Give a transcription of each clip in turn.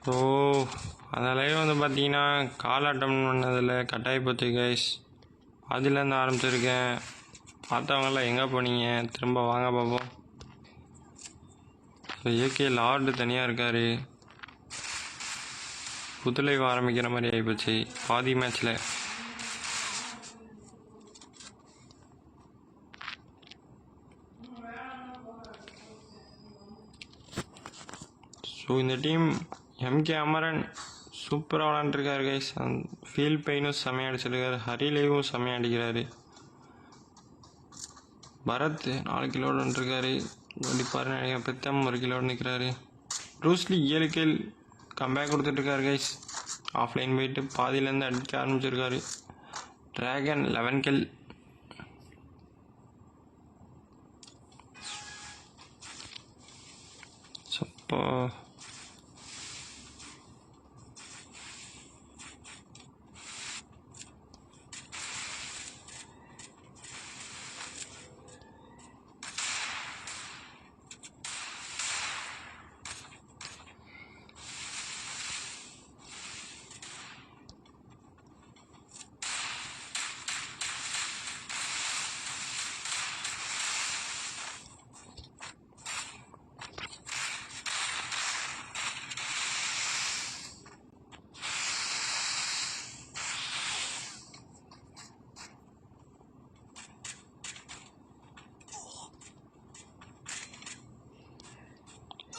So அந்த live வந்து பார்த்தீங்கன்னா கால் அட்டன் பண்ணதில் கட்டாயி போச்சு கைஸ். அதுலேருந்து ஆரம்பிச்சிருக்கேன். பார்த்தவங்களாம் எங்கே போனீங்க? திரும்ப வாங்க பார்ப்போம். ஸோ ஏகே லார்டு தனியாக இருக்கார். புது லைவ் ஆரம்பிக்கிற மாதிரி ஆகிப்போச்சு பாதி மேட்ச்சில். ஸோ இந்த டீம் எம்கே அமரன் சூப்பராக விளாண்டுருக்காரு கைஸ். ஃபீல் பெயினும் செம்மையாக அடிச்சிருக்காரு. ஹரி லைவும் செம்மையாக அடிக்கிறாரு. பரத் 4 கிலோடு வந்துருக்காரு. அடிப்பாரு நினைக்கிறேன். பித்தம் 1 கிலோடு நிற்கிறாரு. ப்ரூஸ்லி 7 கில் கம்பேக் கொடுத்துட்ருக்காரு கைஸ். ஆஃப்லைன் போயிட்டு பாதியிலேருந்து அடிக்க ஆரம்பிச்சிருக்காரு. Dragon 11 kill. சப்போ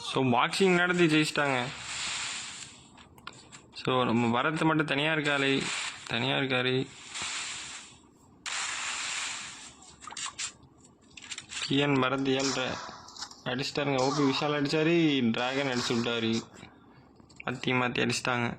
ஸோ பாக்ஸிங் நடத்தி ஜெயிச்சிட்டாங்க. ஸோ நம்ம பரத் மட்டும் தனியாக இருக்காரு. கியன் பரத் 7 அடிச்சிட்டாருங்க. ஓபி விஷால் அடித்தார். ட்ராகன் அடிச்சு விட்டாரு. மாற்றி அடிச்சிட்டாங்க.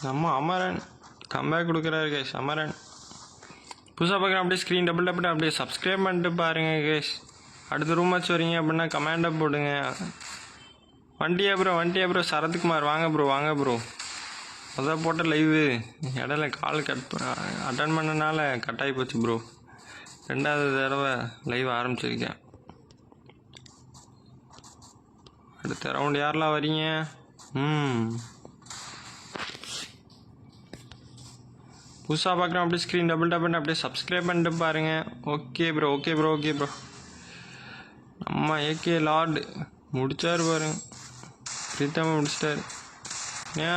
நம்ம அமரன் கம்பேக் கொடுக்குறாரு கேஷ். அமரன் புதுசாக பார்க்குறேன். அப்படியே ஸ்க்ரீன் டபுள் டப்பிட்டு அப்படியே சப்ஸ்கிரைப் பண்ணிட்டு பாருங்கள் கேஷ். அடுத்த ரூம் வச்சு வரீங்க அப்படின்னா கமெண்டை போடுங்க. வண்டியா ப்ரோ சரத்குமார் வாங்க ப்ரோ. அதான் போட்ட லைவு இடையில கால் அட்டன் பண்ணனால கட்டாகி போச்சு ப்ரோ. 2வது தடவை லைவ் ஆரம்பிச்சிருக்கேன். அடுத்த ரவுண்ட் யாரெல்லாம் வரீங்க? புதுசாக பார்க்குறேன். அப்படியே ஸ்க்ரீன் டபுள் டப்புன்னு அப்படியே சப்ஸ்கிரைப் பண்ணிட்டு பாருங்கள். Okay bro. நம்ம ஏகே லார்டு முடிச்சார் பாருங்க. பிரீத்தமாக முடிச்சிட்டாரு. ஏ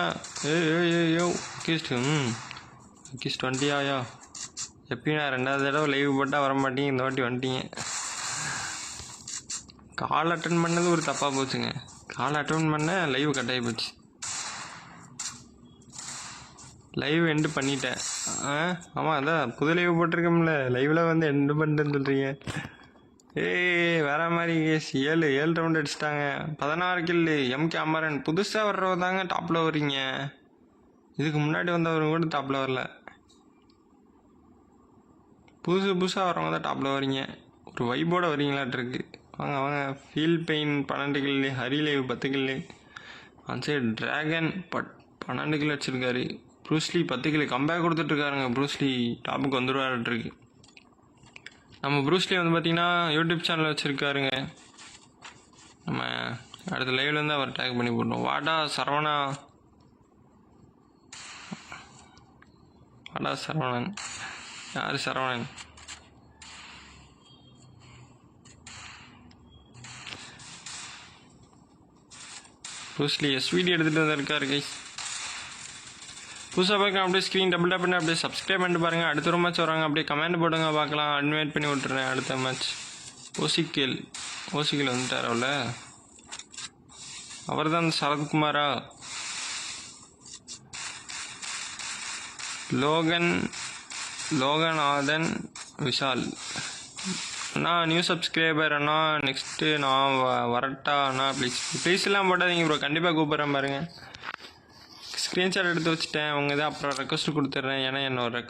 கிஸ்ட் வண்டியாயா? எப்பயும் நான் 2வது தடவை லைவ் போட்டால் வர மாட்டீங்க. இந்த வாட்டி வந்துட்டீங்க. கால் அட்டன் பண்ணது ஒரு தப்பாக போச்சுங்க. கால் அட்டன் பண்ண லைவ் கட்டாகி போச்சு. லைவ் எண்டு பண்ணிட்டேன். ஆமாம் அதான் புது லைவ் போட்டிருக்கோம்ல. லைவில் வந்து எண்டு பண்ணிட்டேன்னு சொல்கிறீங்க. வேற மாதிரி கேஸ். 7 ரவுண்ட் அடிச்சிட்டாங்க. 16 கில்லு. எம்கே அமரன் புதுசாக வர்றவங்க தாங்க டாப்பில் வரீங்க. இதுக்கு முன்னாடி வந்தவங்க கூட டாப்பில் வரல. புதுசாக வரவங்க தான் டாப்பில் வரீங்க. ஒரு வைப்போடு வரீங்களாட்டிருக்கு. வாங்க. Feel pain 12 kill. Hari live 10 kill. அந்த சைடு ட்ராகன் 12 கிலோ வச்சுருக்காரு. ப்ரூஸ்லி 10 கிலோ கம்பேக் கொடுத்துட்ருக்காருங்க. ப்ரூஸ்லி டாப்புக்கு வந்துடுவார்ட்டுருக்கு. நம்ம ப்ரூஸ்லி வந்து பார்த்திங்கன்னா யூடியூப் சேனல் வச்சுருக்காருங்க. நம்ம அடுத்த லைவ்லேருந்து அவர் டேக் பண்ணி போட்டோம். வாடா சரவணன். யார் சரவணன்? ப்ரூஸ்லி SVD எடுத்துகிட்டு வந்திருக்காரு கைஸ். புதுசாக பார்க்க அப்படியே ஸ்க்ரீன் டபுள் டப் பண்ணி அப்படியே சப்ஸ்கிரைப் பண்ணிட்டு பாருங்கள். அடுத்த ஒரு மேட்ச் வராங்க. அப்படியே கமெண்ட் போடுங்க பார்க்கலாம். அன்வைட் பண்ணி விட்டுறேன். அடுத்த மேட்ச் ஓசிக்கில் வந்துட்டார். அவர் தான் சரத்குமாரா? லோகநாதன் விஷால் அண்ணா நியூ சப்ஸ்கிரைபர் அண்ணா நெக்ஸ்ட்டு நான் வரட்டா அண்ணா ப்ளீஸ்லாம் போட்டாதீங்க ப்ரோ, கண்டிப்பாக கூப்பிட்றேன் பாருங்கள். ஸ்க்ரீன்ஷாட் எடுத்து வச்சுட்டேன், உங்கள் தான் அப்புறம் ரெக்வஸ்ட்டு கொடுத்துட்றேன். ஏன்னா என்னோட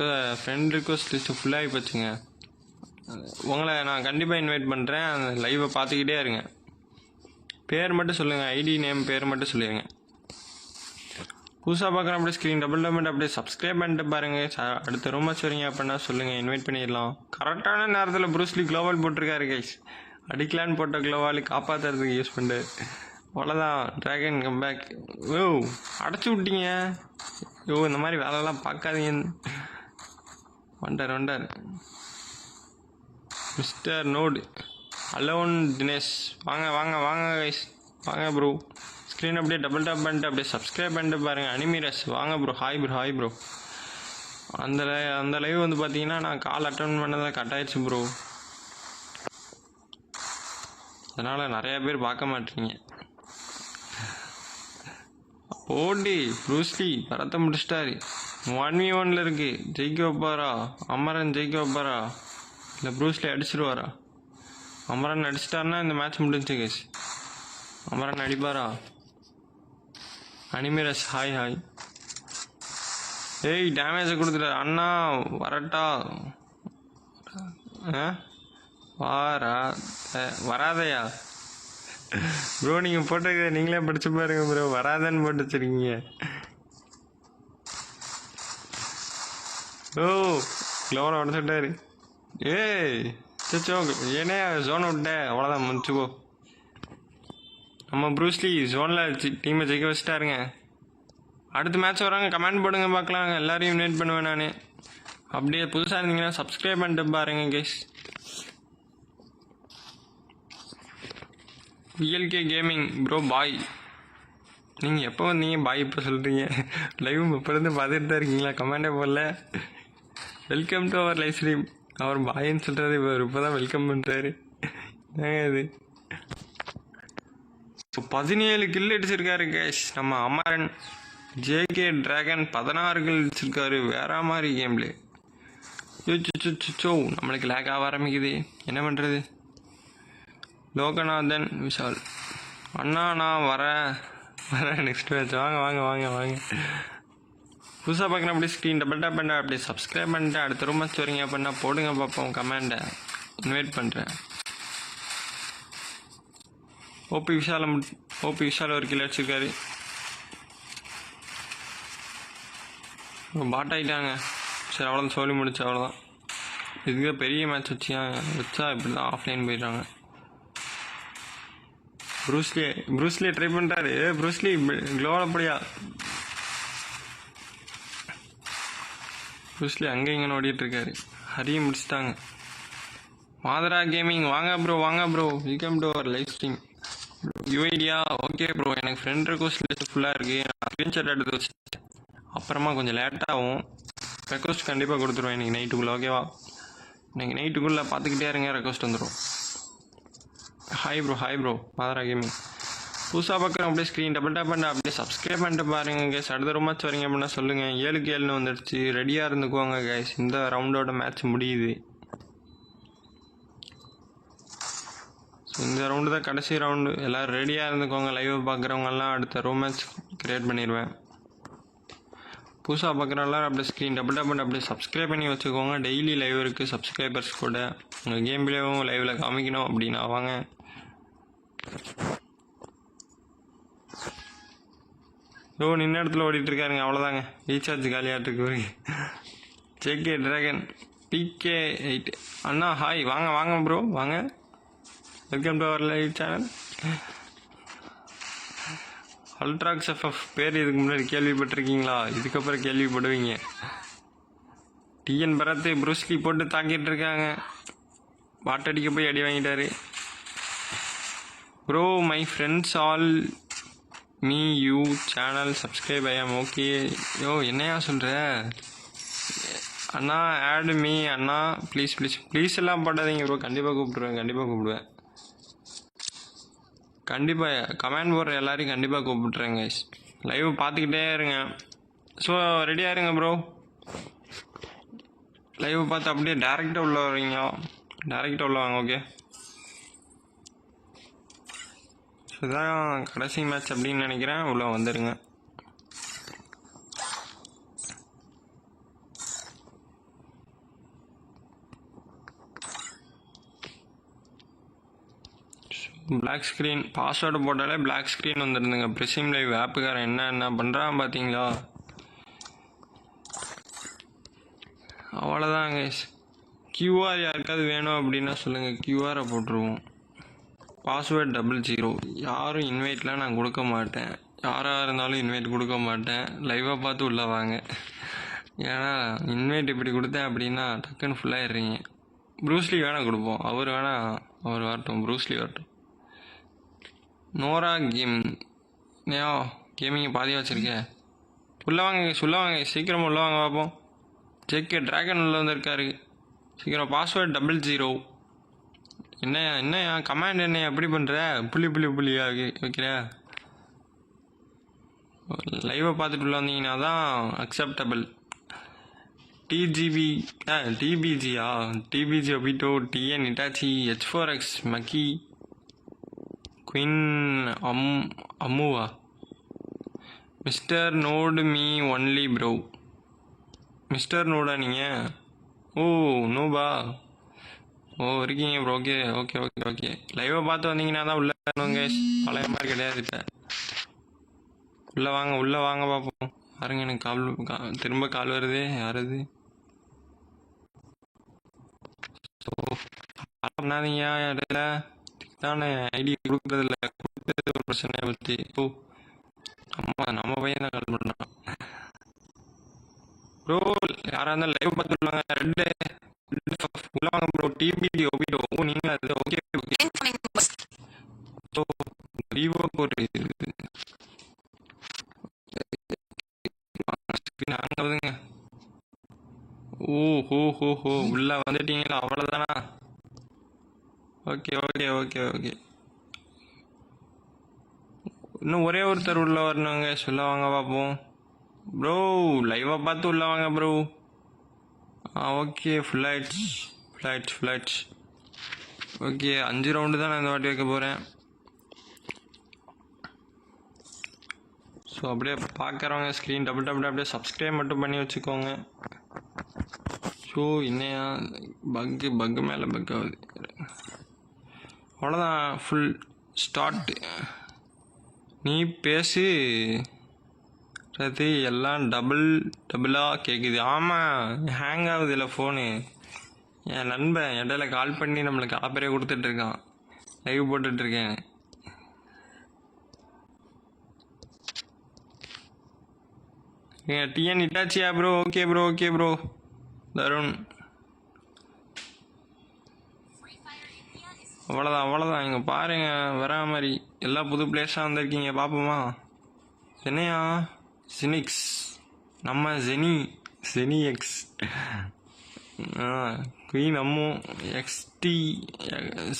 ஃப்ரெண்ட் ரெக்வஸ்ட் லிஸ்ட்டு ஃபுல்லாகி போச்சுங்க. உங்களை நான் கண்டிப்பாக இன்வைட் பண்ணுறேன், அந்த லைவை பார்த்துக்கிட்டே இருங்க. பேர் மட்டும் சொல்லுங்கள், ஐடி நேம் பேர் மட்டும் சொல்லிடுங்க. புதுசாக பார்க்குறேன் அப்படியே ஸ்க்ரீன் டபுள் அப்படியே சப்ஸ்கிரைப் பண்ணிட்டு பாருங்கள். அடுத்த ரூம் வரீங்க அப்படின்னா சொல்லுங்கள், இன்வைட் பண்ணிடலாம். கரெக்டான நேரத்தில் ப்ரூஸ்லி க்ளோவால் போட்டிருக்காரு கைஸ். அடிக்கலான்னு போட்ட க்ளோவால் காப்பாற்றுறதுக்கு யூஸ் பண்ணிட்டு அவ்வளோதான். Dragon comeback. ஓ அடைச்சி விட்டீங்க. இந்த மாதிரி வேலைலாம் பார்க்காதீங்க. வண்டார் மிஸ்டர் நோடு அலோன் தினேஷ். வாங்க கைஸ், வாங்க ப்ரோ. ஸ்க்ரீன் அப்படியே டபுள் டாப் பண்ணிட்டு அப்படியே சப்ஸ்கிரைப் பண்ணிட்டு பாருங்கள். அனிமிரஸ் வாங்க ப்ரோ. Hi bro. அந்த லைவ் வந்து பார்த்தீங்கன்னா நான் கால் அட்டன் பண்ணதில் கட் ஆயிடுச்சு ப்ரோ. அதனால் நிறையா பேர் பார்க்க மாட்டீங்க. ஓடி ப்ரூஸ்லி பரத்தை முடிச்சிட்டாரு. 1v1 இருக்கு. ஜெயிக்க வைப்பாரா? அமரன் ஜெயிக்க வைப்பாரா இல்லை ப்ரூஸ்லி அடிச்சிருவாரா? அமரன் அடிச்சிட்டாருன்னா இந்த மேட்ச் முடிஞ்சு கேஸ். அமரன் அடிப்பாரா? அனிமிரஸ் ஹாய். ஏய் டேமேஜை கொடுத்துட்டாரு அண்ணா. வரட்டா? வராதையா ப்ரோ? நீங்கள் போட்டிருக்க நீங்களே படிச்சு பாருங்க ப்ரோ. வராதன்னு போட்டு வச்சிருக்கீங்க. ஓ க்ளோவில் உடச்சுட்டாரு. ஏய் சச்சோ ஏனே ஜோனை விட்டேன். அவ்வளோதான் முடிச்சுக்கோ. நம்ம ப்ரூஸ்லி ஜோனில் டீமை ஜெயிக்க வச்சுட்டாருங்க. அடுத்த மேட்ச் வராங்க, கமெண்ட் போடுங்க பார்க்கலாம். எல்லாரையும் இன்வைட் பண்ணுவேன் நான். அப்படியே புதுசாக இருந்தீங்கன்னா சப்ஸ்கிரைப் பண்ணிட்டு பாருங்க guys. VLK gaming bro boy. நீங்கள் எப்போ வந்தீங்க பாய் இப்போ சொல்கிறீங்க? லைவ் இப்போலேருந்து பார்த்துட்டு தான் இருக்கீங்களா? கமெண்டே போடல. Welcome to our live stream. அவர் பாயின்னு சொல்கிறது இப்போ தான் வெல்கம் பண்ணுறாரு. ஏங்க இது 17 கில் அடிச்சிருக்காரு கேஷ் நம்ம அமரன். ஜேகே டிராகன் 16 கில் அடிச்சிருக்காரு. வேற மாதிரி கேம்லே. நம்மளுக்கு லேக் ஆக ஆரம்பிக்குது, என்ன பண்ணுறது? லோகநாதன் விஷால் அண்ணா நான் வரேன் நெக்ஸ்ட் மேட்ச். வாங்க. புதுசாக பார்க்குறேன் அப்படியே ஸ்க்ரீன் டபுள் டாப் பண்ண அப்படியே சப்ஸ்கிரைப் பண்ணிட்டு அடுத்த ரூம் மேட்ச் வரீங்க அப்படின்னா போடுங்க பார்ப்போம். கமெண்டை இன்வைட் பண்ணுறேன். ஓபி விஷால் ஒரு கிலோ அடிச்சிருக்காரு. பாட் ஆகிட்டாங்க. சரி அவ்வளோதான், சொல்லி முடிச்சு அவ்வளோதான். இதுக்கு பெரிய மேட்ச் வச்சா இப்படி தான் ஆஃப்லைன் போயிடுறாங்க. ப்ரூஸ்லி ட்ரை பண்ணுறாரு. ப்ரூஸ்லி க்ளோவில் அப்படியா? ப்ரூஸ்லி அங்கே இங்கே ஓடிட்டுருக்காரு. ஹரியை முடிச்சுட்டாங்க. மாதரா கேமிங் வாங்க bro. Welcome to our live stream. யூஐடியா ஓகே ப்ரோ. எனக்கு ஃப்ரெண்ட் ரெக்வஸ்ட் லிஸ்ட் ஃபுல்லாக இருக்குது. நான் ஸ்க்ரீன்ஷாட் எடுத்து வச்சுட்டேன். அப்புறமா கொஞ்சம் லேட்டாகும். ரெக்வஸ்ட் கண்டிப்பாக கொடுத்துருவேன் இன்றைக்கி நைட்டுக்குள்ளே. ஓகேவா? இன்றைக்கி நைட்டுக்குள்ளே பார்த்துக்கிட்டே இருங்க, ரெக்வஸ்ட் வந்துடும். Hi bro. மாதரா கேமிங் புதுசாக பார்க்குறேன் அப்படியே ஸ்க்ரீன் டபுள் டாப் பண்ண அப்படியே சப்ஸ்கிரைப் பண்ணிட்டு பாருங்க கேஸ். அடுத்த ரொம்ப மேட்ச் வரீங்க அப்படின்னா சொல்லுங்கள். 7-7 வந்துடுச்சு. ரெடியாக இருந்துக்குவாங்க கேஸ். இந்த ரவுண்டோட மேட்ச் முடியுது. இந்த ரவுண்டு தான் கடைசி ரவுண்டு. எல்லோரும் ரெடியாக இருந்துக்கோங்க. லைவ் பார்க்குறவங்கெல்லாம் அடுத்த ரூம் மேட்ச் க்ரியேட் பண்ணிடுவேன். புதுசாக பார்க்குறவங்களாம் அப்படியே ஸ்க்ரீன் டபுள் டாப் பண்ணி அப்படியே சப்ஸ்கிரைப் பண்ணி வச்சுக்கோங்க. டெய்லி லைவ் இருக்குது சப்ஸ்கிரைபர்ஸ் கூட. உங்கள் கேம் பிளேவும் லைவில் காமிக்கணும் அப்படின்னா வாங்க. நின்ன இடத்துல ஓடிட்டுருக்காருங்க. அவ்வளோதாங்க, ரீசார்ஜ் காலியாகிட்டுருக்கு. ஜேகே டிராகன் PK 8 அண்ணா ஹாய். வாங்க ப்ரோ வாங்க. Welcome to our live channel. அல்ட்ராக்ஸ் FF பேர் இதுக்கு முன்னாடி கேள்விப்பட்டிருக்கீங்களா? இதுக்கப்புறம் கேள்விப்படுவீங்க. டிஎன் பரத் ப்ரூஸ்லி போட்டு தாக்கிட்டு இருக்காங்க. பாட்டடிக்க போய் அடி வாங்கிட்டாரு. Bro my friends all me you channel subscribe I am okay. என்னையா சொல்கிற அண்ணா? ஆட் மீ அண்ணா ப்ளீஸ் எல்லாம் போட்டாதீங்க ப்ரோ. கண்டிப்பாக கூப்பிடுவேன். கண்டிப்பாக கமெண்ட் போடுற எல்லாரையும் கண்டிப்பாக கூப்பிட்றேங்க. லைவ் பார்த்துக்கிட்டே இருங்க. ஸோ ரெடியாக இருங்க ப்ரோ. லைவ் பார்த்து அப்படியே டேரெக்டாக உள்ள வரீங்க. டேரெக்டாக உள்ள வாங்க. ஓகே, ஸோ இதான் கடைசி மேட்ச் அப்படின்னு நினைக்கிறேன். உள்ளே வந்துடுங்க. பிளாக் ஸ்க்ரீன் பாஸ்வேர்டு போட்டாலே பிளாக் ஸ்க்ரீன் வந்துருந்துங்க. ப்ரிசிம் லைவ் ஆப்புக்காரன் என்ன பண்ணுறான் பார்த்தீங்களா? அவ்வளோதான் கைஸ். கியூஆர் யாருக்காவது வேணும் அப்படின்னா சொல்லுங்கள், கியூஆரை போட்டுருவோம். பாஸ்வேர்டு 00. யாரும் இன்வைட்லாம் நான் கொடுக்க மாட்டேன். யாராக இருந்தாலும் இன்வைட் கொடுக்க மாட்டேன். லைவாக பார்த்து உள்ளே வாங்க. ஏன்னா இன்வைட் இப்படி கொடுத்தேன் அப்படின்னா டக்குன்னு ஃபுல்லாகிடுறீங்க. ப்ரூஸ்லி வேணால் கொடுப்போம். அவர் வரட்டும். ப்ரூஸ்லி வரட்டும். நோரா கேமிங்கை பாதியாக வச்சுருக்கேன். உள்ளே வாங்க சீக்கிரமாக உள்ளே வாங்க பார்ப்போம். ஜேகே ட்ராகன் உள்ள வந்திருக்காரு. சீக்கிரம் பாஸ்வேர்டு 00. என்ன கமாண்ட் என்ன எப்படி பண்ணுற? புள்ளியா வைக்கிற? லைவை பார்த்துட்டு உள்ள வந்தீங்கன்னா தான் அக்செப்டபிள். டிபிஜி ஒபிட்டோ, டிஎன் இட்டாச்சி, H4X மக்கி, குயின் அம்முவா, மிஸ்டர் நோடு மீ ஒன்லி ப்ரோ. மிஸ்டர் நோடா நீங்கள்? ஓ நோபா. ஓ இருக்கீங்க ப்ரோ. ஓகே. லைவை பார்த்து வந்தீங்கன்னா தான் உள்ளே வரணுங்க. பழைய மாதிரி கிடையாது. இப்போ உள்ளே வாங்க பார்ப்போம். பாருங்க, எனக்கு திரும்ப கால் வருது. யாரது? ஸோ பண்ணாதீங்க. இடையில தானே ஐடி கொடுக்குறதில்ல. கொடுத்தது ஒரு பிரச்சனையை பற்றி. ஓ நம்ம பையன் தான் கால் பண்ணான். ப்ரோ யாராக இருந்தாலும் லைவ் பார்த்து உள்ளாங்க. ரெண்டு உள்ள வாங்க ப்ரோ. டிபிடி ஒபிடோ. நீங்கள் அது ஓகே. ஸோ விவோக்கு ஒரு அங்கே வருதுங்க. ஓஹோ உள்ள வந்துட்டீங்களா? அவ்வளோதானா? ஓகே. இன்னும் ஒரே ஒருத்தர் உள்ள வரணுங்க. சொல்ல வாங்க பார்ப்போம். ப்ரோ லைவாக பார்த்து உள்ள வாங்க bro. Okay. Flights. Okay, 5 round தான் நான் இந்த வாட்டி வைக்க போகிறேன். ஸோ அப்படியே பார்க்குறவங்க ஸ்க்ரீன் டபுள் அப்படியே சப்ஸ்கிரைப் மட்டும் பண்ணி வச்சுக்கோங்க. ஸோ இன்னையா பக்கு மேலே பக் ஆகுது. அவ்வளோதான். Full start. நீ பேசு ரதி. எல்லாம் டபுளாக கேட்குது. ஆமாம், ஹேங் ஆகுது இல்லை ஃபோனு. என் நண்பன் இடையில கால் பண்ணி நம்மளுக்கு ஆப்பரே கொடுத்துட்ருக்கான். லைவ் போட்டுட்ருக்கேன். டிஎன் இட்டாச்சியா ப்ரோ? Okay bro. தருண். அவ்வளோதான். இங்கே பாருங்க, வரா மாதிரி எல்லா புது பிளேஸாக வந்திருக்கீங்க. பார்ப்போமா? என்னையா ஜெனிக்ஸ், நம்ம Genix, queen Ammu, XD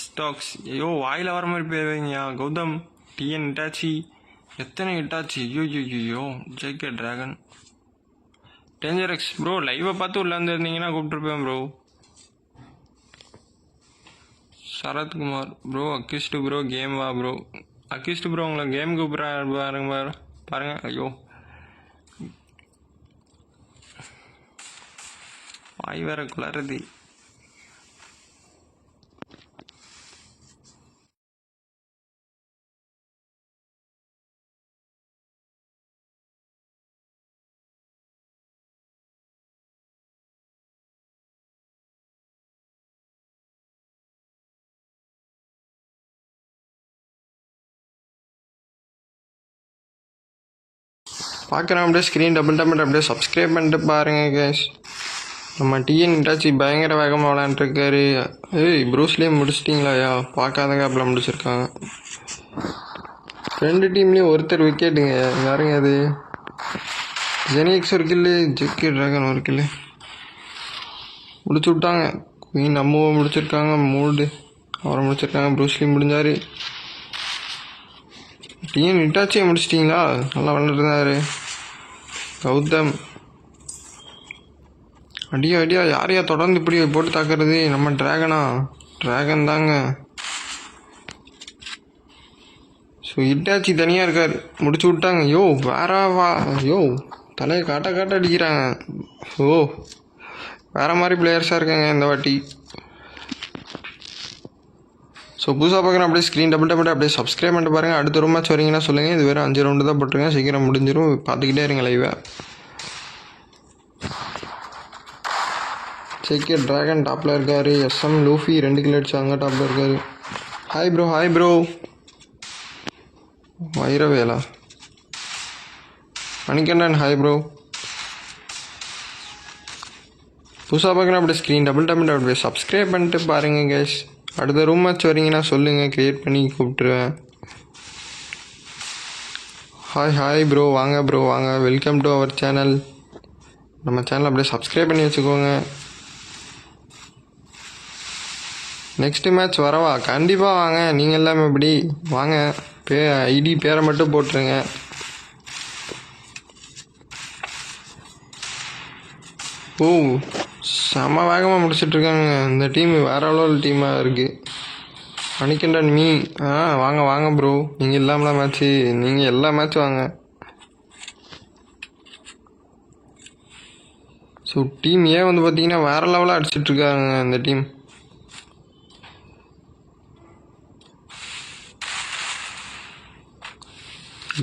stacks. ஐயோ வாயில் வர மாதிரி போயிருவீங்கயா. Gautham, TN Itachi. எத்தனை இட்டாச்சி? ஐயோ. JK dragon, danger X. Bro லைவை பார்த்து உள்ள வந்துருந்தீங்கன்னா கூப்பிட்டுருப்பேன் bro. Sarathkumar bro. Accused bro. Game வா ப்ரோ. அக்யூஸ்டு ப்ரோ உங்களை கேம் கூப்பிட்றாரு பாருங்க. ஐயோ வாய் வேற குளறுது. பார்க்குறேன் அப்படியே ஸ்க்ரீன் டபுள் அப்படியே சப்ஸ்கிரைப் பண்ணிட்டு பாருங்கள் கேஸ். நம்ம டிஎன் இட்டாச்சி பயங்கர வேகமாக விளையாண்டுருக்காரு. ப்ரூஸ்லேயே முடிச்சிட்டிங்களாயா? பார்க்காதங்க அப்படிலாம் முடிச்சிருக்காங்க. 2 டீம்லேயும் ஒருத்தர் விக்கெட்டுங்க. யாருங்க அது? ஜெனிக்ஸ் ஒரு கில்லு, ஜேகே ட்ராகன் ஒரு கில்லு முடிச்சு விட்டாங்க. குயின் அம்முவை முடிச்சிருக்காங்க. மூடு அவரை முடிச்சிருக்காங்க. ப்ரூஸ்லி முடிஞ்சார். டிஎன் இட்டாச்சியை முடிச்சிட்டிங்களா? நல்லா விளாண்டுருந்தாரு. கௌதம் அடியா அடியா யாரையா தொடர்ந்து இப்படி போட்டு தாக்குறது? நம்ம ட்ராகனா? ட்ராகன் தாங்க. ஸோ இட்டாச்சி தனியாக இருக்கார், முடிச்சு விட்டாங்க. யோ வேற வா, யோ தலையை காட்ட காட்ட அடிக்கிறாங்க. ஓ வேறு மாதிரி பிளேயர்ஸாக இருக்காங்க இந்த வாட்டி. ஸோ புதுசாக பார்க்குறேன் அப்படியே ஸ்க்ரீன் டபுள் அப்படியே சப்ஸ்கிரைப் பண்ணிட்டு பாருங்கள். அடுத்த ரூம் மேட்ச் வரீங்கன்னா சொல்லுங்கள். இது வேறு 5 ரவுண்டு தான் போட்டுருங்க, சீக்கிரம் முடிஞ்சிடும். பார்த்துக்கிட்டே இருங்க லைவை. ஜேகே ட்ராகன் டாப்பில் இருக்கார். எஸ்எம் லூஃபி 2 கிலோ அடிச்சாங்க, டாப்பில் இருக்கார். Hi bro, hi bro. வைரவேலா மணிகண்டன், ஹாய் ப்ரோ. புதுசாக பார்க்குறேன் அப்படியே ஸ்க்ரீன் டபுள் அப்படியே சப்ஸ்கிரைப் பண்ணிட்டு பாருங்கள் கேஷ். அடுத்த ரூம் மேட்ச் வரீங்கன்னா சொல்லுங்கள், க்ரியேட் பண்ணி கூப்பிட்டுருவேன். ஹாய் ஹாய் ப்ரோ, வாங்க ப்ரோ வாங்க, வெல்கம் டு அவர் சேனல். நம்ம சேனல் அப்படியே சப்ஸ்கிரைப் பண்ணி வச்சுக்கோங்க. நெக்ஸ்ட்டு மேட்ச் வரவா? கண்டிப்பாக வாங்க, நீங்கள் எல்லாமே எப்படி வாங்க. ஐடி பேரை மட்டும் போட்டுருங்க. ஓ செம்ம வேகமாக முடிச்சிட்ருக்காங்க இந்த டீம், வேற அளவு டீமாக இருக்குது. மணிகண்டன் மீ வாங்க வாங்க ப்ரோ, நீங்கள் இல்லாமலாம் மேட்ச்சு, நீங்கள் எல்லா மேட்ச்சும் வாங்க. ஸோ டீம் ஏன் வந்து பார்த்தீங்கன்னா வேறு லெவலாக அடிச்சிட்ருக்காங்க இந்த டீம்.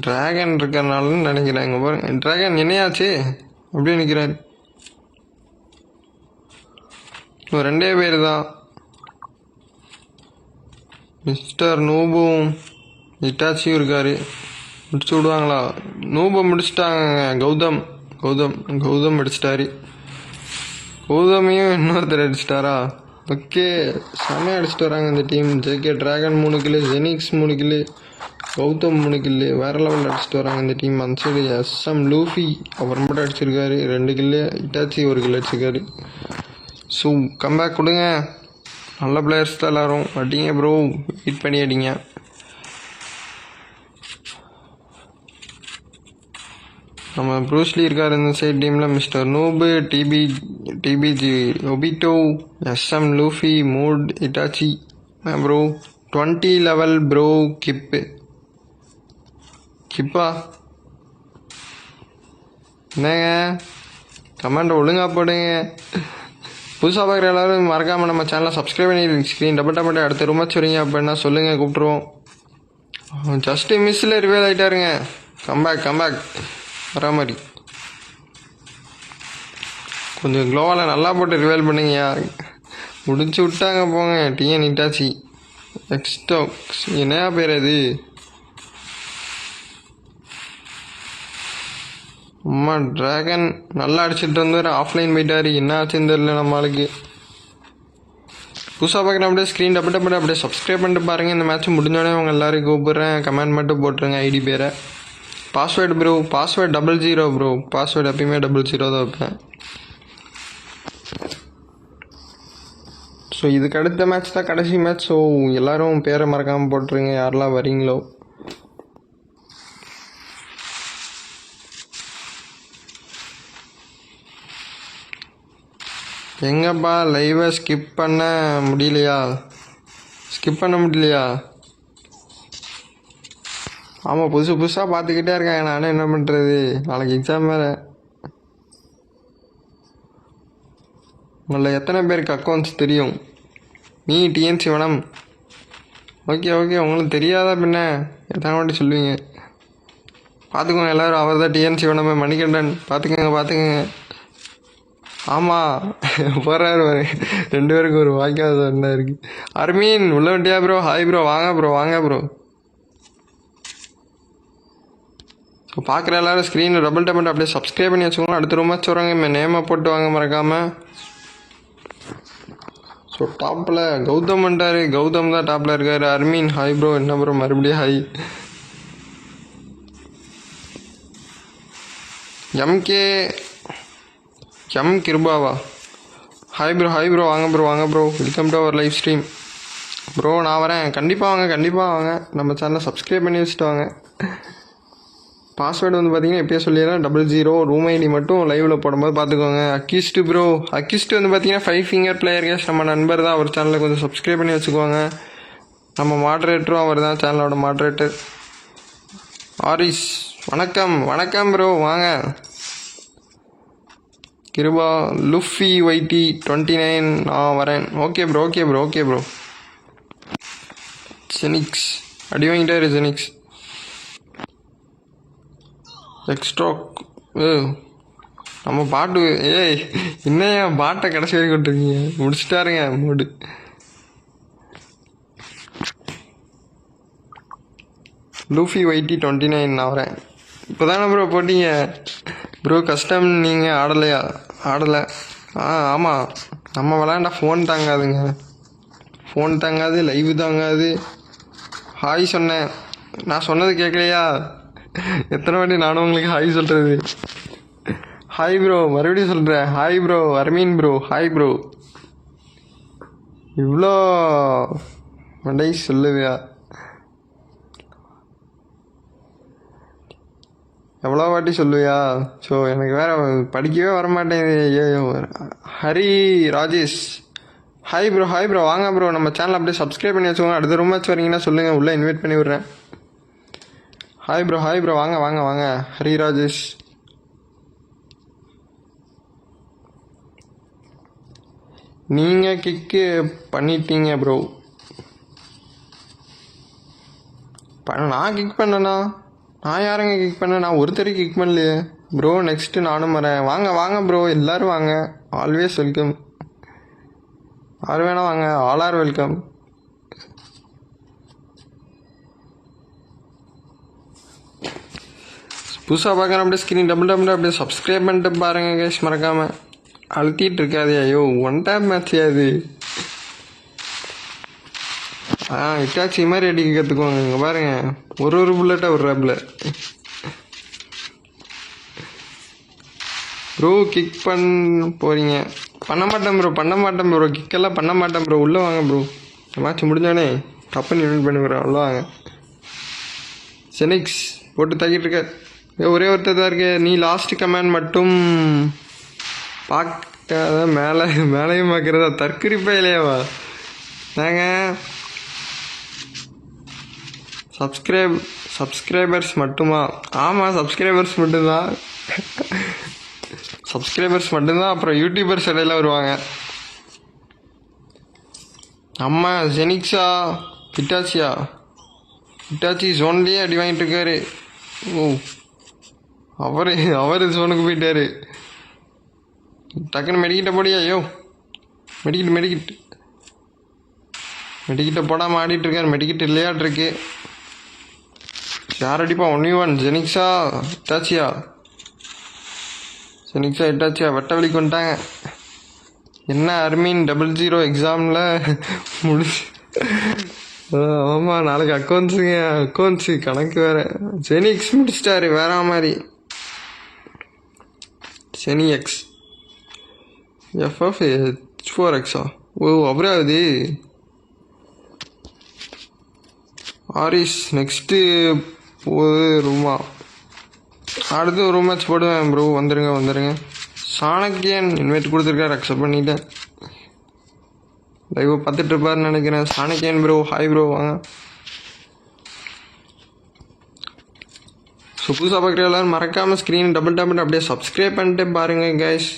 ட்ராகன் இருக்கிறனாலன்னு நினைக்கிறேன். இங்கே பாருங்க, ட்ராகன் என்னையாச்சு அப்படியே நிற்கிறாரு. இன்னும் 2 பேர் தான், மிஸ்டர் நூபும் இட்டாச்சியும் இருக்கார். முடிச்சு விடுவாங்களா? நூபை முடிச்சுட்டாங்க. கௌதம் அடிச்சிட்டாரு. கௌதமையும் இன்னொருத்தர் அடிச்சிட்டாரா? ஓகே, செமையாக அடிச்சிட்டு வராங்க இந்த team. JK dragon 3 kilo, ஜெனிக்ஸ் 3 kilo, Gautham 3 கில்லு, வேறு லெவலில் அடிச்சுட்டு வராங்க இந்த டீம். அந்த சைடு எஸ்எம் லூஃபி அவர் மட்டும் அடிச்சிருக்காரு 2 கில்லு, இட்டாச்சி 1 கிலோ அடிச்சிருக்காரு. ஸோ கம்பேக் கொடுங்க, நல்ல பிளேயர்ஸ் தான் எல்லோரும். அடிங்க ப்ரோ, வெயிட் பண்ணி அடிங்க. நம்ம ப்ரூஸ்லி இருக்கார் இந்த சைட் டீமில். Mister noob, TBG Obito, SM Luffy, mood, Itachi bro. 20 level bro. கிப்பா என்னங்க கமெண்ட் ஒழுங்காக போடுங்க. புதுசாக பார்க்குற எல்லோரும் மறக்காமல் நம்ம சேனலை சப்ஸ்கிரைப் பண்ணி ஸ்க்ரீன் டபுள் அடுத்த ரூம் மேட்ச் வரீங்க அப்படின்னா சொல்லுங்கள், கூப்பிட்ருவோம். Just மிஸ்ஸில் reveal ஆகிட்டாருங்க. கம்பேக் வர மாதிரி கொஞ்சம் க்ளோவால் நல்லா போட்டு ரிவேல் பண்ணுங்க. யார் முடிச்சு விட்டாங்க போங்க. டிஎன் இட்டாச்சி எக்ஸ்டாக்ஸ் என்னையா பேர் அது? அம்மா ட்ராகன் நல்லா அடிச்சுட்டு இருந்தார், ஆஃப்லைன் போயிட்டார். என்ன ஆச்சுன்னு தெரியல நம்ம ஆளுக்கு. புதுசாக பார்க்குறேன் அப்படியே ஸ்க்ரீன் டபுள் அப்படியே சப்ஸ்கிரைப் பண்ணிட்டு பாருங்கள். இந்த மேட்ச் முடிஞ்சோடனே அவங்க எல்லோரும் கூப்பிட்றேன். கமெண்ட் மட்டும் போட்டுருங்க ஐடி பேரை. Password bro, password 00 bro. Password எப்பயுமே 00 தான் வைப்பேன். ஸோ இதுக்கு அடுத்த மேட்ச் தான் கடைசி மேட்ச். ஸோ எல்லோரும் பேரை மறக்காமல் போட்டுருங்க யாரெல்லாம் வரீங்களோ. எங்கப்பா லைவை ஸ்கிப் பண்ண முடியலையா? ஆமாம், புதுசாக பார்த்துக்கிட்டே இருக்காங்க. நானும் என்ன பண்ணுறது, நாளைக்கு எக்ஸாம் வேறு. உங்களில் எத்தனை பேருக்கு அக்கௌண்ட்ஸ் தெரியும்? நீ டிஎன் சிவனம். ஓகே உங்களுக்கு தெரியாதா பின்ன எத்தனை வாட்டி சொல்லுவீங்க? பார்த்துக்கோங்க எல்லோரும், அவர் தான் டிஎன் சிவனமே. மணிகண்டன் பார்த்துக்கோங்க. ஆமாம் போகிறாரு பாரு, 2 பேருக்கு ஒரு வாய்க்காத என்ன இருக்குது. அர்மீன் உள்ள வண்டியா ப்ரோ? ஹாய் ப்ரோ, வாங்க ப்ரோ. ஸோ பார்க்குற எல்லோரும் ஸ்க்ரீனில் டபுள் அப்படியே சப்ஸ்கிரைப் பண்ணி வச்சுக்கோங்க. அடுத்த ரூம் மேட்ச் வராங்க, நேமை போட்டு வாங்க மறக்காமல். ஸோ டாப்பில் கௌதம் வந்துட்டார். கௌதம் தான் டாப்பில் இருக்கார். Armeen hi bro. என்ன ப்ரோ மறுபடியும் ஹாய். எம் கிருபாவா? ஹாய் ப்ரோ வாங்க bro. Welcome to our live stream bro. நான் வரேன், கண்டிப்பாக வாங்க. நம்ம சேனலை சப்ஸ்கிரைப் பண்ணி வச்சுட்டு வாங்க. பாஸ்வேர்டு வந்து பார்த்தீங்கன்னா எப்பயே சொல்லிடுறேன் 00 ரூம் ஐடி மட்டும் லைவில் போடும்போது பார்த்துக்கோங்க. அக்யூஸ்டு ப்ரோ அக்யூஸ்டு வந்து பார்த்தீங்கன்னா 5 ஃபிங்கர் பிளேயர் கேஸ் நம்ம நண்பர் தான். அவர் சேனலை கொஞ்சம் சப்ஸ்கிரைப் பண்ணி வச்சுக்கோங்க. நம்ம மாட்ரேட்டரும் அவர் தான், சேனலோட மாட்ரேட்டர். ஆரிஸ் வணக்கம் வணக்கம் ப்ரோ வாங்க. கிருபா லுஃபி ஒய்டி 29 நான் வரேன். Okay bro okay bro okay bro. Genix அடி வாங்கிட்டாரு ஜெனிக்ஸ். எக்ஸ்ட்ராக் நம்ம பாட்டு ஏய் இன்னையா பாட்டை கடைசி வரைக்கும் விட்டுருக்கீங்க. முடிச்சுட்டாருங்க மூடு. லூஃபி ஒய்டி 29 நான் வரேன். இப்போ தானே ப்ரோ போட்டீங்க ப்ரோ. கஷ்டம் நீங்கள் ஆடலையா? ஆடலை. ஆமாம் நம்ம விளாண்டா ஃபோன் தாங்காதுங்க. ஃபோன் தாங்காது, லைவ் தாங்காது. ஹாய் சொன்னேன், நான் சொன்னது கேட்கலையா? எத்தனை வாட்டி நானும் உங்களுக்கு ஹாய் சொல்கிறது? ஹாய் ப்ரோ மறுபடியும் சொல்கிறேன். Hi bro Armin bro hi bro. இவ்வளோ மண்டை சொல்லுவியா? எவ்வளோ வாட்டி சொல்லுவியா? ஸோ எனக்கு வேறு படிக்கவே வரமாட்டேங்குது. Hari Rajesh hi bro hi bro வாங்க ப்ரோ. நம்ம சேனல் அப்படியே சப்ஸ்கிரைப் பண்ணி வச்சுக்கோங்க. அடுத்த ரூம் வச்சு வரீங்கன்னா சொல்லுங்கள், உள்ளே இன்வைட் பண்ணி விட்றேன். ஹாய் ப்ரோ வாங்க வாங்க வாங்க. ஹரி ராஜேஷ் நீங்கள் கிக்கு பண்ணிட்டீங்க ப்ரோ. நான் கிக் பண்ணேண்ணா? நான் யாருங்க கிக் பண்ணேன்? நான் ஒருத்தருக்கு கிக் பண்ணலையே ப்ரோ. நெக்ஸ்ட்டு நானும் வரேன். வாங்க வாங்க ப்ரோ எல்லோரும் வாங்க. Always welcome. யார் வேணா வாங்க, ஆல் ஆர் வெல்கம். புதுசாக பார்க்குறேன் அப்படியே ஸ்க்ரீன் டபுள் அப்படியே சப்ஸ்கிரைப் பண்ணிட்டு பாருங்கள் கேஷ் மறக்காமல். அழுத்திட்டு இருக்காது. ஐயோ ஒன் டைம் மேட்ச் அது. இட்டாச்சி மாதிரி அடிக்க கற்றுக்குவாங்க. இங்கே பாருங்கள் ஒரு புல்லட்டாக ஒரு ரேப்பில். ப்ரோ கிக் பண்ண போகிறீங்க? பண்ண மாட்டேன் ப்ரோ கிக்கெல்லாம் பண்ண மாட்டேன் ப்ரோ. உள்ளே வாங்க ப்ரோ. மேட்ச் முடிஞ்சோடனே டப்புன்னு இன்வைட் பண்ணி ப்ரோ. உள்ளே வாங்க. செனிக்ஸ் போட்டு தக்கிட்டு இருக்க. ஒரே ஒருத்தர் தான் இருக்கு. நீ லாஸ்ட் கமெண்ட் மட்டும் பார்க்காத மேலேயும் பார்க்குறதா? தற்கொலைப்பா இல்லையாவா? நாங்கள் சப்ஸ்கிரைபர்ஸ் மட்டுமா? ஆமாம் சப்ஸ்கிரைபர்ஸ் மட்டும்தான். அப்புறம் யூடியூபர்ஸ் இடையில வருவாங்க. அம்மா ஜெனிக்ஸா இட்டாச்சி ஜோன்லேயே அடி வாங்கிட்டு இருக்காரு. ஓ அவர் ஜோனுக்கு போயிட்டாரு. டக்குன்னு மெடிக்கிட்ட போடியா? ஐயோ மெடிக்கிட்ட போடாமல் ஆடிட்டுருக்காரு. மெடிக்கிட்ட இல்லையாட்டிருக்கு. யார் அடிப்பா? 1v1 ஜெனிக்ஸா இட்டாச்சியா? வெட்ட வெளிக்கு வந்துட்டாங்க. என்ன அர்மீன் 00 எக்ஸாமில் முடிச்சு. ஆமாம் நாளைக்கு அக்கௌண்ட்ஸு கணக்கு வேறு. ஜெனிக்ஸ் முடிச்சிட்டாரு வேற மாதிரி. செனிஎக்ஸ் FF4Xா? ஓ அப்புறம் ஆரிஸ் நெக்ஸ்ட்டு போது ரூமா. அடுத்து ஒரு மேட்ச் போடுவேன் ப்ரோ. வந்துடுங்க. சாணக்கியன் இன்வைட் கொடுத்துருக்காரு, அக்செப்ட் பண்ணிட்டேன். லைவ் பார்த்துட்டு இருப்பாருன்னு நினைக்கிறேன். சாணக்கியன் ப்ரோ ஹாய் ப்ரோ வாங்க. ஸோ புதுசாக பார்க்குற எல்லோரும் மறக்காமல் ஸ்க்ரீன் டபுள் அப்படியே சப்ஸ்கிரைப் பண்ணிட்டு பாருங்கள் கைஸ்.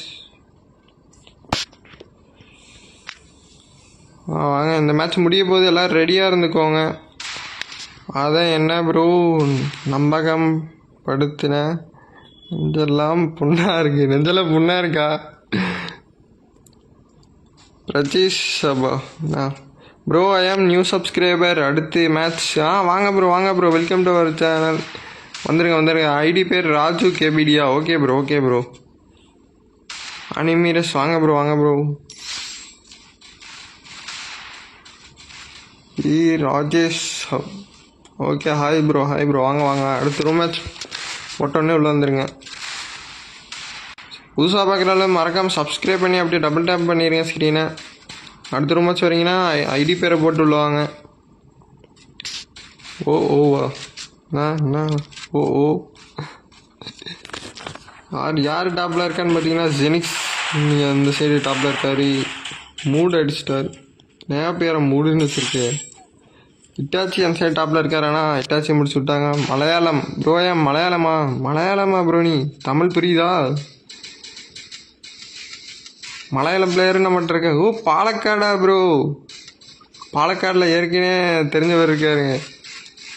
வாங்க இந்த மேட்ச் முடிய போது எல்லோரும் ரெடியாக இருந்துக்கோங்க. அதான் என்ன ப்ரோ நம்பகம் படுத்தின நெஞ்செல்லாம் புண்ணாக இருக்குது. நெஞ்செல்லாம் புண்ணாக இருக்கா? பிரதீஷ் சபா bro I am new subscriber. அடுத்து மேட்ச் வாங்க bro welcome to our channel. வந்துருங்க. ஐடி பேர் ராஜு கேபிடியா? Okay bro. அனிமீரஸ் வாங்க bro. Rajesh okay hi bro வாங்க. அடுத்த ரூம் மேட்ச் போட்டோன்னே உள்ளே வந்துடுங்க. புதுசாக பார்க்குறாலும் மறக்காமல் சப்ஸ்கிரைப் பண்ணி அப்படியே டபுள் டேப் பண்ணிடுங்க ஸ்க்ரீனை. அடுத்த ரூம் மேட்ச் வரீங்கன்னா ஐடி பேரை போட்டு உள்ளவாங்க. ஓவா என்ன ஓ யார் டாப்பில் இருக்கான்னு பார்த்தீங்கன்னா ஜெனிக்ஸ் நீங்கள் அந்த சைடு டாப்பில் இருக்கார். மூடு அடிச்சிட்டார். நிறையா பேரை மூடுன்னு வச்சுருக்கு. இட்டாச்சி அந்த சைடு டாப்பில் இருக்கார். ஆனால் இட்டாச்சி முடிச்சு விட்டாங்க. மலையாளம் ப்ரோ. ஏன் மலையாளமா ப்ரோ? நீ தமிழ் புரியுதா? மலையாளம் பிளேயர் நம்மகிட்ட இருக்க. ஓ பாலக்காடா ப்ரோ? பாலக்காடில் ஏற்கனவே தெரிஞ்சவர் இருக்காருங்க.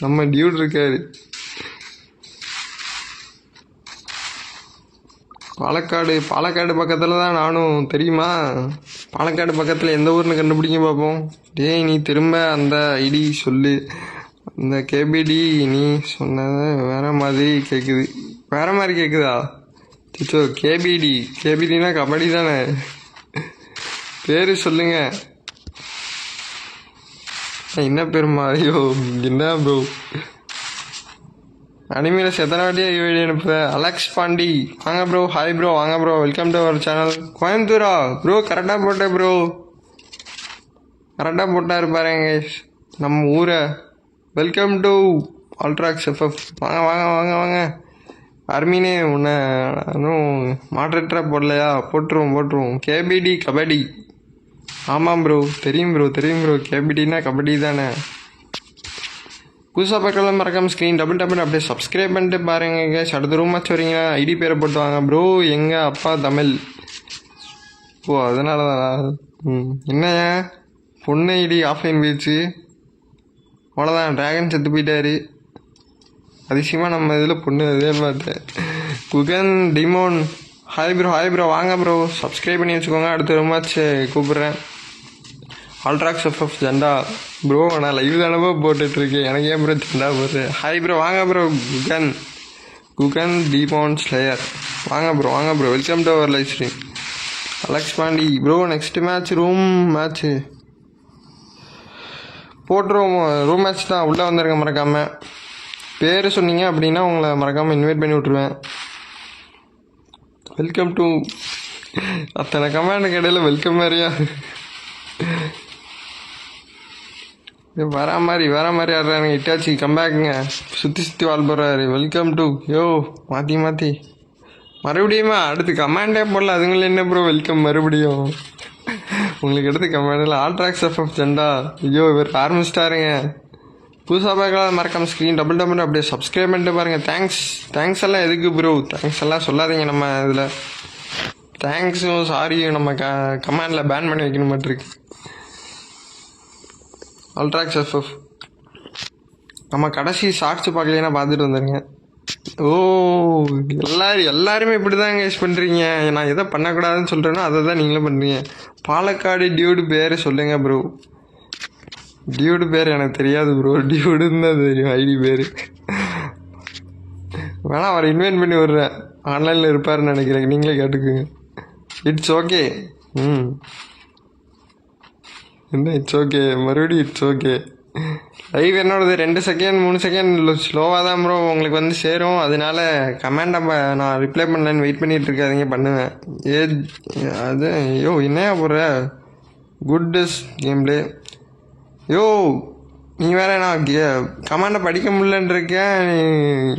நம்ம டியூட் இருக்காரு. பாலக்காடு பக்கத்தில் தான் நானும். தெரியுமா? பாலக்காடு பக்கத்தில் எந்த ஊர்னு கண்டுபிடிங்க பார்ப்போம். டேய் நீ திரும்ப அந்த ஐடி சொல்லு. அந்த கேபிடி நீ சொன்னது வேற மாதிரி கேட்குது. வேற மாதிரி கேட்குதா? சிச்சோ கேபிடினா கபடி தானே? பேர் சொல்லுங்க. என்ன பேருமா? ஐயோ என்ன ப்ரோ அனிமேல எத்தனை வாட்டியா வீடியோ அனுப்புவேன். அலெக்ஸ் பாண்டி வாங்க ப்ரோ. Hi bro. வாங்க bro. Welcome to our channel. கோயம்புத்தூரா ப்ரோ? கரெக்டாக போட்டேன் ப்ரோ. கரெக்டாக போட்டாரு பாருங்க நம்ம ஊரை. Welcome to Ultrax FF. வாங்க வாங்க வாங்க வாங்க. அர்மீனே உன்னை இன்னும் மாடரேட்டராக போடலையா? போட்டுருவோம். கேபிடி கபடி. ஆமாம் ப்ரோ. தெரியும் ப்ரோ. கேபிடினா கபடி தானே. புதுசாக பார்க்கலாம் மறக்காம ஸ்க்ரீன் டபுள் அப்படியே சப்ஸ்கிரைப் பண்ணிட்டு பாருங்க. அடுத்த ரூம் ஆச்சு வரீங்களா? ஐடி பேரை போட்டு வாங்க ப்ரோ. எங்கள் அப்பா தமிழ். ஓ அதனால தானா? என்னையா பொண்ணு ஐடி ஆஃப்லைன் போயிடுச்சு. அவ்வளோதான். ட்ராகன் செத்து போயிட்டாரு. அதிசயமாக நம்ம இதில் பொண்ணு அதே பார்த்தேன். Guhan demon hi bro. வாங்க ப்ரோ. சப்ஸ்கிரைப் பண்ணி வச்சுக்கோங்க. அடுத்த ரூம் ஆச்சு கூப்பிட்றேன். அல்ட்ராக்ஸ் எஃப்எஃப் ஜெண்டா ப்ரோ. நான் லைவ் தானப்போ போட்டுட்ருக்கேன். எனக்கு ஏன் ப்ரோ ஜெண்டா போடுறேன்? Hi bro. வாங்க ப்ரோ. குகன் டிமோன் ஸ்லேயர் வாங்க bro. Welcome to our live stream. Alex Pandi bro. Next match room match போட்டுருவோம். ரூம் மேட்ச் தான். உள்ளே வந்துருங்க மறக்காமல். பேர் சொன்னீங்க அப்படின்னா உங்களை மறக்காமல் இன்வைட் பண்ணி விட்ருவேன். வெல்கம் டு அத்தனை கமெண்ட் இடையில வெல்கம் மாதிரியா? வேற மாதிரி ஆடுறாங்க. இட்டாச்சி கம்பேக்குங்க. சுற்றி வாழ் போடுறாரு. வெல்கம் டு யோ மாற்றி மறுபடியுமா? அடுத்து கமாண்டே போடல. அதுங்களும் என்ன ப்ரோ வெல்கம் மறுபடியும்? உங்களுக்கு எடுத்து கமாண்டில் ஆல்ட்ராக்ஸ் எஃப்எஃப் ஜெண்டா. ஐயோ இவர் ஆரம்பிச்சிட்டாருங்க. புதுசாக பார்க்கலாம் மறக்காம ஸ்க்ரீன் டபுள் அப்படியே சப்ஸ்கிரைப் பண்ணிட்டு பாருங்கள். தேங்க்ஸ் எல்லாம் எதுக்கு ப்ரோ? தேங்க்ஸ் எல்லாம் சொல்லாதீங்க. நம்ம இதில் தேங்க்ஸும் சாரியும் நம்ம கமாண்டில் பேன் பண்ணி வைக்கணும் மாட்டிருக்கு. அல்ட்ராக்ஸ் எஃப்எஃப் நம்ம கடைசி ஷார்ட்ஸ் பார்க்கலைன்னா பார்த்துட்டு வந்துடுங்க. ஓ எல்லாருமே இப்படி தான் யூஸ் பண்ணுறீங்க. நான் எதை பண்ணக்கூடாதுன்னு சொல்கிறேனோ அதை தான் நீங்களும் பண்ணுறீங்க. பாலக்காடு டியூடு பேர் சொல்லுங்கள் ப்ரோ. டியூடு பேர் எனக்கு தெரியாது ப்ரோ. டியூடுன்னு தான் தெரியும் ஐடி பேர். வேணா அவரை இன்வைட் பண்ணி விட்றேன். ஆன்லைனில் இருப்பாருன்னு நினைக்கிறேன். நீங்களே கேட்டுக்குங்க. It's okay. என்ன இட்ஸ் ஓகே? மறுபடியும் இட்ஸ் ஓகே. லைவ் என்னோடது 2 செகண்ட் 3 செகண்ட் ஸ்லோவாக தான் ப்ரோ உங்களுக்கு வந்து சேரும். அதனால கமெண்டை நான் ரிப்ளை பண்ணலன்னு வெயிட் பண்ணிகிட்டு இருக்காதிங்க. பண்ணுவேன். அது யோ என்னையா போடுற? குட்டஸ் கேம்லே யோ நீ வேற. நான் கமாண்டை படிக்க முடியலன்னு இருக்கேன்.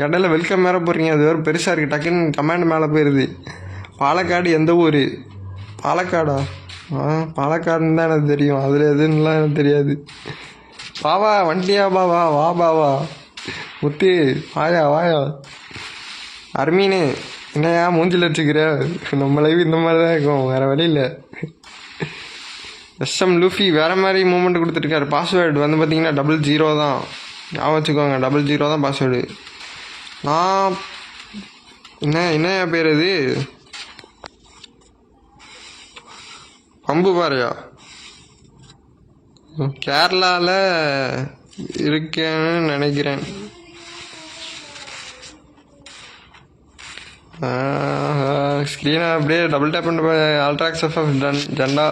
இடையில வெல்கம் வேறு போடுறீங்க. அது வேறு பெருசாக இருக்குது. டக்குன்னு கமாண்ட் மேலே போயிடுது. பாலக்காடு எந்த ஊர்? பாலக்காடா? பாலக்காடுன்னு தான் எனக்கு தெரியும். அதில் எதுன்னுலாம் எனக்கு தெரியாது. பாவா வண்டியா பாவா? வா பாவா. முத்து வாயா. அர்மீனு என்னையா மூஞ்சில் வச்சுக்கிற? நம்ம லைவ் இந்த மாதிரி தான் இருக்கும். வேறு வழி இல்லை. எஸ்எம் லூஃபி வேறு மாதிரி மூமெண்ட் கொடுத்துருக்காரு. பாஸ்வேர்டு வந்து பார்த்தீங்கன்னா 00 தான். ஞாபகம் வச்சுக்கோங்க. 00 தான் பாஸ்வேர்டு. நான் என்னையா பேர் இது? பம்பு பாறையா? கேரளாவில் இருக்கேன்னு நினைக்கிறேன். ஸ்க்ரீனை அப்படியே டபுள் டேப் பண்ண அல்ட்ராக்ஸ் எஃப்எஃப் ஜெண்டா.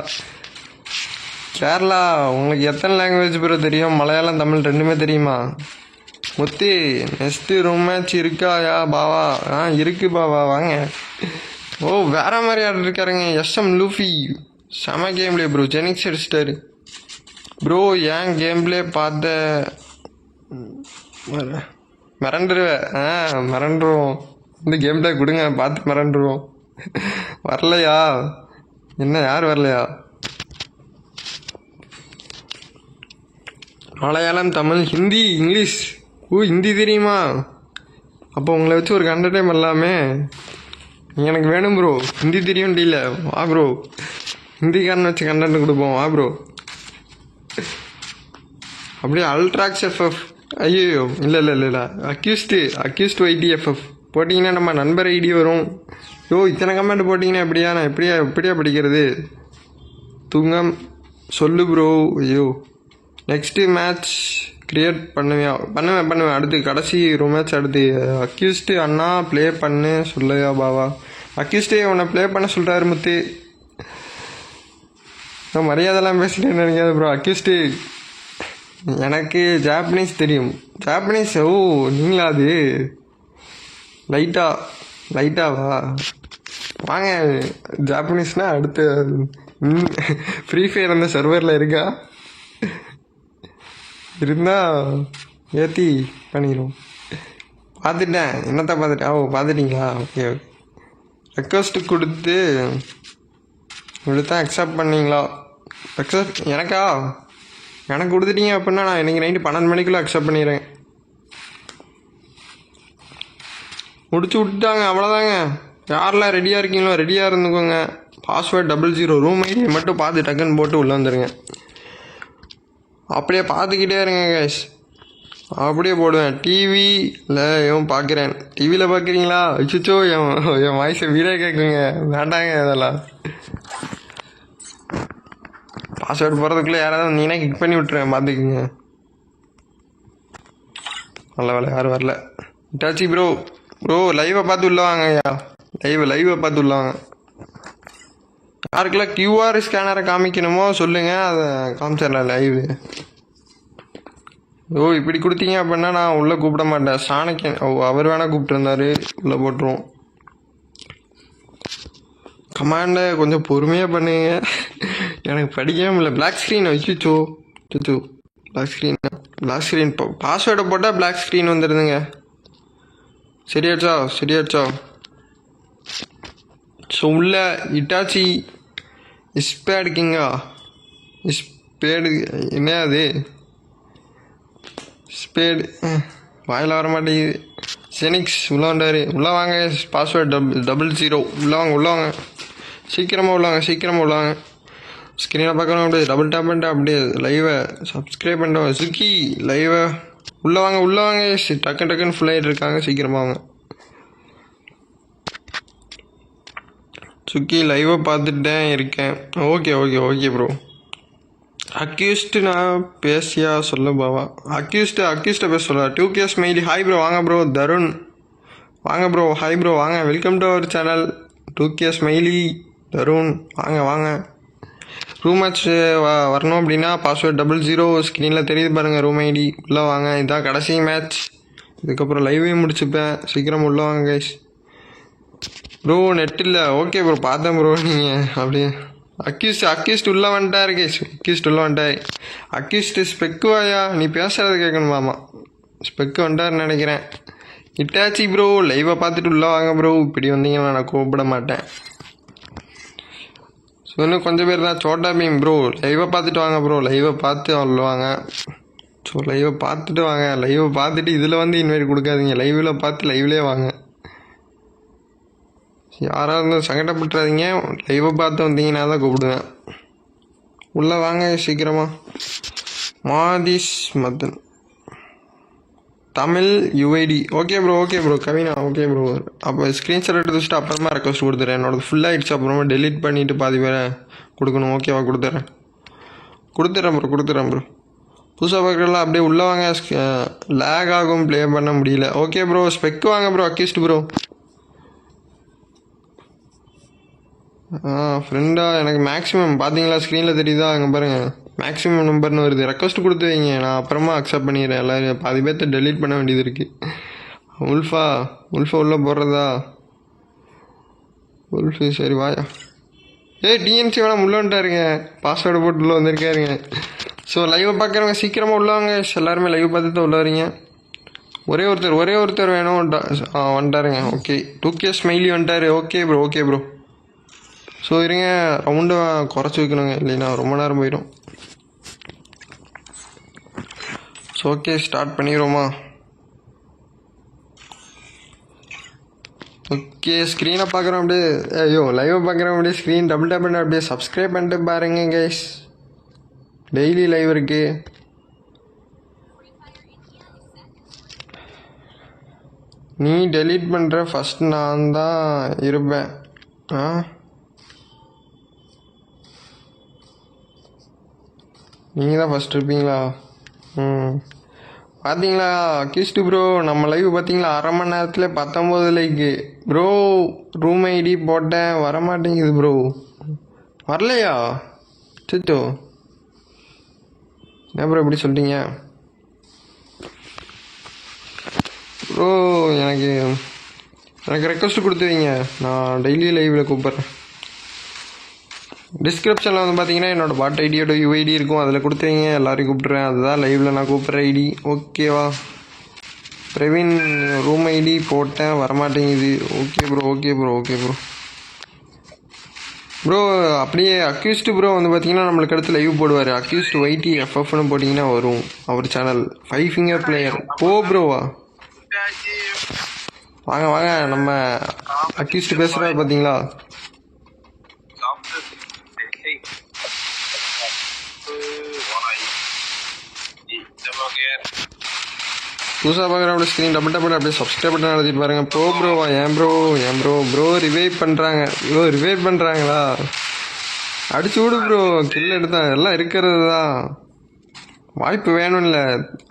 கேரளா. உங்களுக்கு எத்தனை லாங்குவேஜ் ப்ரோ தெரியும்? மலையாளம் தமிழ் ரெண்டுமே தெரியுமா? முத்தி நெக்ஸ்ட்டு ரூம் மேட்ச் இருக்காயா பாவா? இருக்கு பாவா வாங்க. ஓ வேற மாதிரி ஆர்டர் இருக்காருங்க. எஸ்எம் லூஃபி செம கேம்லே ப்ரோ. ஜெனிக்ஸ் அடிச்சிட்டாரு ப்ரோ. ஏன் கேம்லே பார்த்த மிரண்டுருவேன். மிரண்டுருவோம். இந்த கேமில் கொடுங்க, பார்த்து மறந்துடுவோம். வரலையா? என்ன யார் வரலையா? மலையாளம், தமிழ், ஹிந்தி, இங்கிலீஷ். ஹிந்தி தெரியுமா? அப்போ உங்களை வச்சு ஒரு கண்டென்ட் பண்ணலாமே. எனக்கு வேணும் ப்ரோ, ஹிந்தி தெரியும் இல்லை? வா ப்ரோ, ஹிந்திக்காரனை வச்சு கண்டென்ட் கொடுப்போம், வா ப்ரோ. அப்படியே அல்ட்ராக்ஸ் எஃப்எஃப். ஐயோ இல்லை, அக்யூஸ்ட் YTFF போட்டிங்கன்னா நம்ம நண்பர் ஐடி வரும். இத்தனை கமெண்ட் போட்டிங்கன்னா எப்படியா நான் எப்படியா படிக்கிறது? தூங்கம் சொல்லு ப்ரோ. ஐயோ, நெக்ஸ்ட்டு மேட்ச் க்ரியேட் பண்ணுவேன். அடுத்து கடைசி ஒரு மேட்ச் அடுத்து அக்யூஸ்டு அண்ணா ப்ளே பண்ணு சொல்லையா பாவா. அக்யூஸ்டே உன்னை ப்ளே பண்ண சொல்கிறாரு முத்து. நான் மரியாதைலாம் பேசிட்டேன்னு நினைக்காது ப்ரோ. அக்யூஸ்டு எனக்கு ஜாப்பனீஸ் தெரியும். ஜாப்பனீஸ்? நீங்களா? அது லைட்டாவா? வாங்க, ஜாப்பனீஸ்னால் அடுத்து ஃப்ரீ ஃபயர் அந்த சர்வரில் இருக்கா? இருந்தால் ஏற்றி பண்ணிடுவோம். பார்த்துட்டேன். என்னத்தான் பார்த்துட்டேன்? பார்த்துட்டிங்களா? ஓகே. ரெக்வஸ்ட்டு கொடுத்தா அக்செப்ட் பண்ணிங்களா? அக்செப்ட் எனக்கு கொடுத்துட்டீங்க அப்படின்னா நான் இன்றைக்கி நைட்டு 12 மணிக்குள்ளே அக்செப்ட் பண்ணிடுறேன். முடிச்சு விட்டுட்டாங்க, அவ்வளோதாங்க. யாரெல்லாம் ரெடியாக இருக்கீங்களோ ரெடியாக இருந்துக்கோங்க. பாஸ்வேர்ட் 00 ரூம் ஐடி மட்டும் பார்த்து டக்குன்னு போட்டு உள்ளே வந்துடுங்க. அப்படியே பார்த்துக்கிட்டே இருங்க கைஸ். அப்படியே போடுவேன். டிவியில் பார்க்குறேன். டிவியில் பார்க்குறீங்களா? அச்சோ, என் வாய்ஸை வீடியோ கேட்குங்க. வேண்டாங்க அதெல்லாம். பாஸ்வேர்டு போகிறதுக்குள்ளே யாராவது வந்தீங்கன்னா கிளிக் பண்ணி விட்டுறேன், பார்த்துக்குங்க. நல்ல வேலை, யாரும் வரல. இட்டாச்சி ப்ரோ லைவை பார்த்து உள்ள வாங்க ஐயா. லைவை பார்த்து உள்ள வாங்க. யாருக்கெல்லாம் QR ஸ்கேனரை காமிக்கணுமோ சொல்லுங்கள், அதை காமிச்சிடலாம் லைவு. இப்படி கொடுத்தீங்க அப்படின்னா நான் உள்ளே கூப்பிட மாட்டேன். சாணக்கியன் அவர் வேணால் கூப்பிட்டுருந்தாரு, உள்ளே போட்டுருவோம். கமாண்டை கொஞ்சம் பொறுமையாக பண்ணுங்க, எனக்கு படிக்கவே முடியல. பிளாக் ஸ்க்ரீன் வச்சுச்சோ பிளாக் ஸ்க்ரீன் பாஸ்வேர்டை போட்டால் பிளாக் ஸ்க்ரீன் வந்துடுதுங்க. சரியாச்சா? ஸோ உள்ள இட்டாச்சி இஸ்பேடு கிங்கா? இஸ்பேடு என்ன அது? ஸ்பேடு வாயில் வர மாட்டேங்குது. செனிக்ஸ் உள்ளே வந்தார். உள்ளே வாங்க. பாஸ்வேர்டு 00 உள்ளே வாங்க. சீக்கிரமாக உள்ளாங்க. ஸ்க்ரீனை பார்க்கணும். அப்படியே டபுள் டேப் பண்ணிட்டு அப்படியே லைவை சப்ஸ்கிரைப் பண்ணிட்டோம். சுக்கி லைவை உள்ளே வாங்க. டக்குன்னு ஃபுல் ஆகிட்டு இருக்காங்க, சீக்கிரமாக வாங்க. சுக்கி லைவை பார்த்துட்டேன் இருக்கேன். Okay bro. அக்யூஸ்டு நான் பேசியா சொல்ல பாவா. அக்யூஸ்ட்டை பேச சொல்ல. 2K smiley hi bro. வாங்க ப்ரோ. தருண் வாங்க ப்ரோ. ஹாய் ப்ரோ, வாங்க. Welcome to our channel. 2K smiley, Tarun வாங்க. ரூம் மேட்ச் வரணும் அப்படின்னா பாஸ்வேர்ட் 00 ஸ்க்ரீனில் தெரியுது பாருங்கள், ரூம் ஐடி. உள்ளே வாங்க. இதுதான் கடைசி மேட்ச். இதுக்கப்புறம் லைவையும் முடிச்சுப்பேன். சீக்கிரம் உள்ளே வாங்க கைஸ். ப்ரோ நெட் இல்லை. ஓகே ப்ரோ, பார்த்தேன் ப்ரோ. நீங்கள் அப்படியே அக்யூஸ்ட் உள்ளே வந்துட்டாரு கைஸ். அக்யூஸ்ட் ஸ்பெக்குவாயா? நீ பேசுகிறது கேட்கணுமாமா. ஸ்பெக்கு வந்துட்டாருன்னு நினைக்கிறேன். இட்டாச்சி ப்ரோ லைவை பார்த்துட்டு உள்ளே வாங்க ப்ரோ. இப்படி வந்தீங்கன்னா நான் கூப்பிட மாட்டேன். ஸோ இன்னும் கொஞ்சம் பேர் தான். சோட்டா பீம் ப்ரோ லைவை பார்த்துட்டு வாங்க ப்ரோ. லைவை பார்த்து வாங்க. ஸோ லைவை பார்த்துட்டு வாங்க. லைவை பார்த்துட்டு இதில் வந்து இன்வைட் கொடுக்காதீங்க. லைவில் பார்த்து லைவ்லேயே வாங்க. யாராக இருந்தாலும் சங்கடப்பட்டுறாதீங்க. லைவை பார்த்து வந்தீங்கன்னா தான் கூப்பிடுவேன். உள்ளே வாங்க சீக்கிரமாக. Mathish Madan Tamil UID. Okay bro. கவினா ஓகே ப்ரோ. அப்போ ஸ்க்ரீன்ஷாட் எடுத்து வச்சுட்டு அப்புறமா ரெக்வஸ்ட் கொடுத்துறேன். என்னோடது ஃபுல்லாகிடுச்சு. அப்புறமா டெலீட் பண்ணிவிட்டு பாதி பேரை கொடுக்கணும். ஓகேவா? கொடுத்துட்றேன் ப்ரோ. புதுசாக பார்க்குறலாம் அப்படியே உள்ளே வாங்க. லேக் ஆகும், ப்ளே பண்ண முடியல. Okay bro. ஸ்பெக்கு வாங்க ப்ரோ. Accused bro. ஃப்ரெண்டா எனக்கு மேக்ஸிமம் பார்த்தீங்களா ஸ்க்ரீனில் தெரியுதா? அங்கே பாருங்கள், மேக்ஸிமம் நம்பர்னு வருது. ரெக்வஸ்ட் கொடுத்து வைங்க, நான் அப்புறமா அக்செப்ட் பண்ணிடுறேன். எல்லோரும் பாதி பேர்த்த டெலீட் பண்ண வேண்டியது இருக்குது. உல்ஃபா உள்ளே போடுறதா? உல்ஃபு சரி வாயா. டிஎன்சி வேணாம் உள்ளே வந்துட்டாருங்க. பாஸ்வேர்டு போட்டு உள்ளே வந்திருக்காருங்க. ஸோ லைவை பார்க்குறவங்க சீக்கிரமாக உள்ளவாங்க. எல்லாருமே லைவ் பார்த்து தான் உள்ள வரீங்க. ஒரே ஒருத்தர் வேணும். வந்துட்டாருங்க. ஓகே 2K ஸ்மைலி வந்துட்டாரு. Okay bro. ஸோ இருங்க, ரவுண்டை குறைச்சி வைக்கணுங்க, இல்லைன்னா ரொம்ப நேரம் போயிடும். ஸோ ஓகே, ஸ்டார்ட் பண்ணிடுவோமா? ஓகே, ஸ்க்ரீனை பார்க்குறோம் அப்படியே. லைவை பார்க்குறோம் அப்படியே. ஸ்க்ரீன் டபுள் டேப் பண்ண அப்படியே சப்ஸ்கிரைப் பண்ணிட்டு பாருங்க கைஸ். டெய்லி லைவ் இருக்கு. நீ டெலீட் பண்ணுற ஃபஸ்ட் நான் தான் இருப்பேன். நீங்கள் தான் ஃபஸ்ட் இருப்பீங்களா? பார்த்தீங்களா அக்யூஸ்டு ப்ரோ, நம்ம லைவ் பார்த்தீங்களா? அரை மணி நேரத்தில் 19 லைக்கு ப்ரோ. ரூம் ஐடி போட்டேன், வரமாட்டேங்குது ப்ரோ. வரலையா? சிச்சோ, என்ன ப்ரோ இப்படி சொல்லிட்டீங்க ப்ரோ? எனக்கு ரெக்வஸ்ட் கொடுத்து வைங்க, நான் டெய்லி லைவில் கூப்பிட்றேன். டிஸ்கிரிப்ஷனில் வந்து பார்த்தீங்கன்னா என்னோடய பாட் ஐடியோட யூஐடி இருக்கும், அதில் கொடுத்துருங்க, எல்லாரையும் கூப்பிட்றேன். அதுதான் லைவில் நான் கூப்பிட்ற ஐடி. ஓகேவா? பிரவீன் ரூம் ஐடி போட்டேன், வரமாட்டேங்குது. Okay bro. ப்ரோ அப்படியே அக்யூஸ்டு ப்ரோ வந்து பார்த்தீங்கன்னா நம்மளுக்கு அடுத்து லைவ் போடுவார். அக்யூஸ்டு YTFFன்னு போட்டிங்கன்னா வரும் அவர் சேனல். 5 finger player. ப்ரோவா? வாங்க நம்ம அக்யூஸ்டு பேசுகிறாரு பார்த்தீங்களா? புதுசாக பார்க்குற அப்படியே ஸ்க்ரீன் டபுள் டபுள் அப்படியே சப்ஸ்கிரைப் பண்ணி எழுதிட்டு பாருங்க. ப்ரோவா? ஏன் ப்ரோ ரிவைவ் பண்ணுறாங்களா? அடிச்சு விடு ப்ரோ, கில் எடுத்தா எல்லாம் இருக்கிறது தான். வாய்ப்பு வேணும்ல,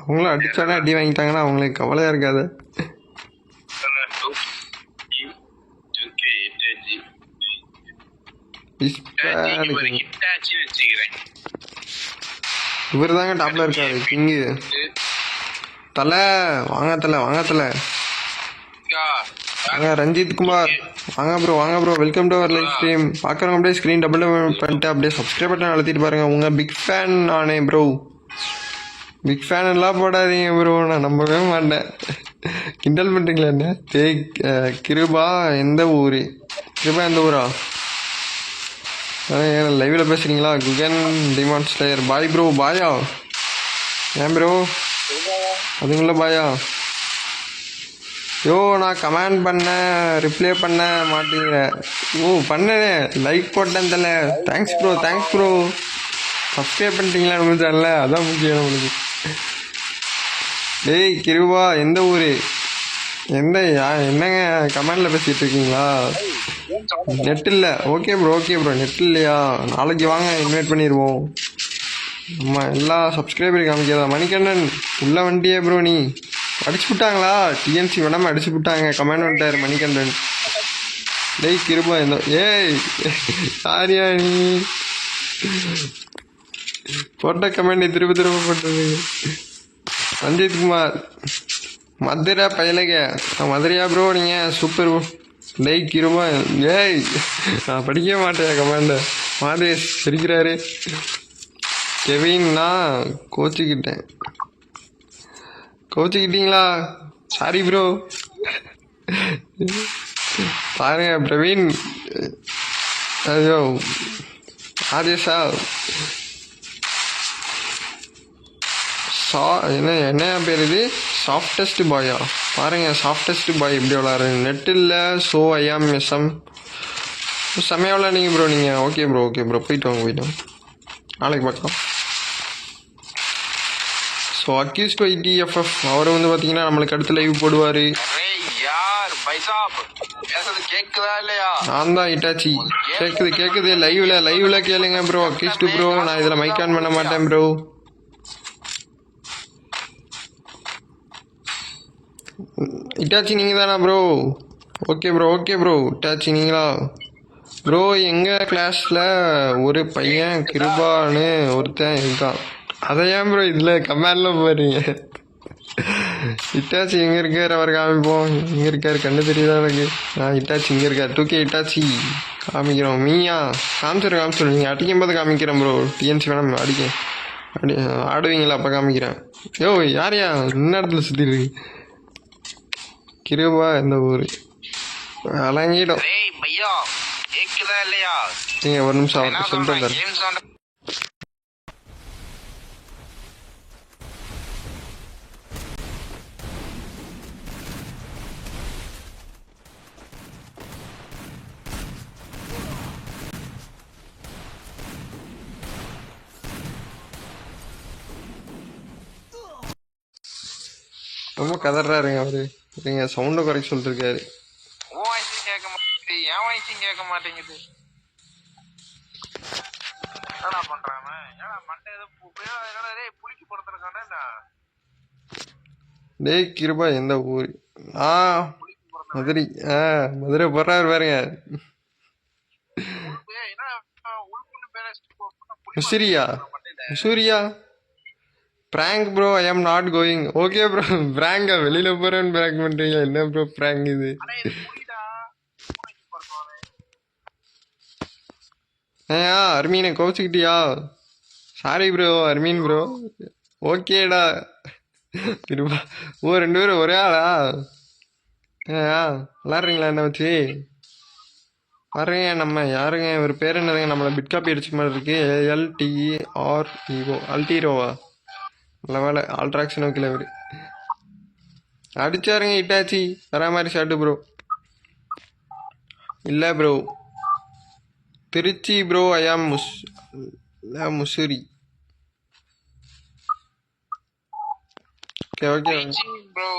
அவங்களும் அடித்தானே அடி வாங்கிட்டாங்கன்னா அவங்களுக்கு கவலையாக இருக்காது. இவர் தாங்க டாப்ல இருக்காரு, கிங்கு. வாங்க தலை. ரஞ்சித் குமார் வாங்க bro. Welcome to our live stream. பார்க்குறவங்க அப்படியே ஸ்க்ரீன் டபுள் பண்ணிட்டு அப்படியே சப்ஸ்கிரைப் பண்ணி அழுத்திட்டு பாருங்க. உங்கள் பிக் ஃபேன் நானே ப்ரோ. பிக் ஃபேன் எல்லாம் போடாதீங்க ப்ரோ, நான் நம்பவே மாட்டேன். கிண்டல் பண்ணுறீங்களா என்ன? கிருபா எந்த ஊரா? லைவில் பேசுகிறீங்களா? Guhan demon slayer boy bro. பாயா? ஏன் ப்ரோ அதுங்கள பாயா? நான் கமெண்ட் பண்ணேன், ரிப்ளை பண்ண மாட்டேங்கிற. பண்ணனே, லைக் போட்டேன் தல. Thanks bro. சப்ஸ்கிரைப் பண்ணிட்டீங்களா நம்ம சேனல்ல? அதான் முக்கியம் நம்மளுக்கு. டேய் கிருவா எந்த ஊர்? என்னங்க கமெண்டில் பேசிகிட்டு இருக்கீங்களா? நெட் இல்லை. Okay bro. நெட் இல்லையா? நாளைக்கு வாங்க, இன்வைட் பண்ணிடுவோம். நம்ம எல்லா சப்ஸ்கிரைபரும் காமிக்காதா? மணிகண்டன் உள்ள வண்டியே ப்ரோ. நீ அடிச்சு விட்டாங்களா? TNC வேணாமல் அடிச்சு விட்டாங்க. கமெண்ட் வந்துட்டார் மணிகண்டன். டேய் கிருபா சாரியா நீ போட்ட கமெண்ட் திரும்ப போட்டது. ரஞ்சித் குமார் மதுரை பயலக. மதுரையா ப்ரோ? நீங்கள் சூப்பர் ப்ரோ. டேய் கிருபா நான் படிக்க மாட்டேன் கமெண்ட. மாதேஷ் சிரிக்கிறாரு. கெவின்னா கோச்சிக்கிட்டீங்களா? Sorry bro. பாருங்க பிரவீன். ஐயோ ஆதேஷா என்ன பேர் இது? சாஃப்டஸ்ட் பாயா? பாருங்க சாஃப்டஸ்ட் பாய் எப்படி விளாட்ற. நெட் இல்லை. ஸோ ஐயாம் எஸ்எம் செம்மையாக விளாண்டிங்க ப்ரோ நீங்கள். Okay bro. போயிட்டு வாங்க. நாளைக்கு பார்க்கலாம். ஸோ அக்யூஸ்ட் YTFF அவர் வந்து பார்த்தீங்கன்னா நம்மளுக்கு அடுத்து லைவ் போடுவார். நான் தான் இட்டாச்சி. கேட்குது லைவ்ல கேளுங்க ப்ரோ. அக்யூஸ்ட் ப்ரோ, நான் இதில் மைக் ஆன் பண்ண மாட்டேன் ப்ரோ. இட்டாச்சி நீங்கள் தானா ப்ரோ? Okay bro. இட்டாச்சி நீங்களா ப்ரோ? எங்கள் கிளாஸில் ஒரு பையன் கிருபான்னு ஒருத்தன் இருக்கான். அதை ஏன் ப்ரோ இதில் கமெண்டில் போடுறீங்க? இட்டாச்சி எங்கே இருக்கார்? அவர் காமிப்போம். எங்கே இருக்கார்? கண்ணு தெரியுதா எனக்கு? இட்டாச்சி இங்கே இருக்கார். 2K இட்டாச்சி காமிக்கிறோம். மீயா காமிச்சிடும். நீங்கள் அடிக்கும் போது காமிக்கிறேன் ப்ரோ. TNC வேணாம் ஆடுவீங்களா? அப்போ காமிக்கிறேன். யாரையா என்ன இடத்துல சுற்றிட்டு இருக்கு? கிருபா இந்த ஊர் அலங்கிடும். டேய் பையா கேக்குதா இல்லையா? நீங்க ஒரு நிமிஷம் என்ன அவர்கிட்ட சொல்லிட்டு சொல்றேன்? வந்தாரு. கேம் சவுண்ட் ரொம்ப கதறாருங்க அவரு. நீங்க சவுண்டை குறைக்க சொல்லிருக்காரு. உன் வாய்ஸும் கேட்க மாட்டேங்குது, என் வாய்ஸும் கேட்க மாட்டேங்குது. என்னடா பண்றான்? ஏன்னா மண்டை ஏதோ என்னடா டேய் புளிக்கு படுத்துருக்கானே என்ன? டேய் கிருபா எந்த ஊர்? புளிக்கு படுத்துறான். மதுரை. மதுரை போறாரு பாருங்க. என்ன உள்குன்னு பேர முசிறியா? முசூரியா? Prank bro, I am not going. Okay bro, பிராங்கா? வெளியில போறேன்னு பிராங்க் பண்றீங்க? என்ன ப்ரோ பிராங்க் இது? அர்மீனை கோச்சுக்கிட்டியா? Sorry bro Armin bro. ஓகேடா கிருபா. ஓ 2 பேரும் ஒரே ஆளா? விளாட்றீங்களா என்ன வச்சு? பாருங்க நம்ம யாருங்க ஒரு பேர் என்னதுங்க? நம்மளை பிட் காப்பி அடிச்சுக்க மாதிரி இருக்கு. ALTEREO அல்டீரோவா? நல்ல வேலை ஆல்ட்ராக்ஷன் வைக்கல இவர். அடிச்சாருங்க இட்டாச்சி. வரா மாதிரி ஷாட்டு ப்ரோ. இல்லை ப்ரோ திருச்சி ப்ரோ. ஐ ஆம் Musiri. Okay okay bro.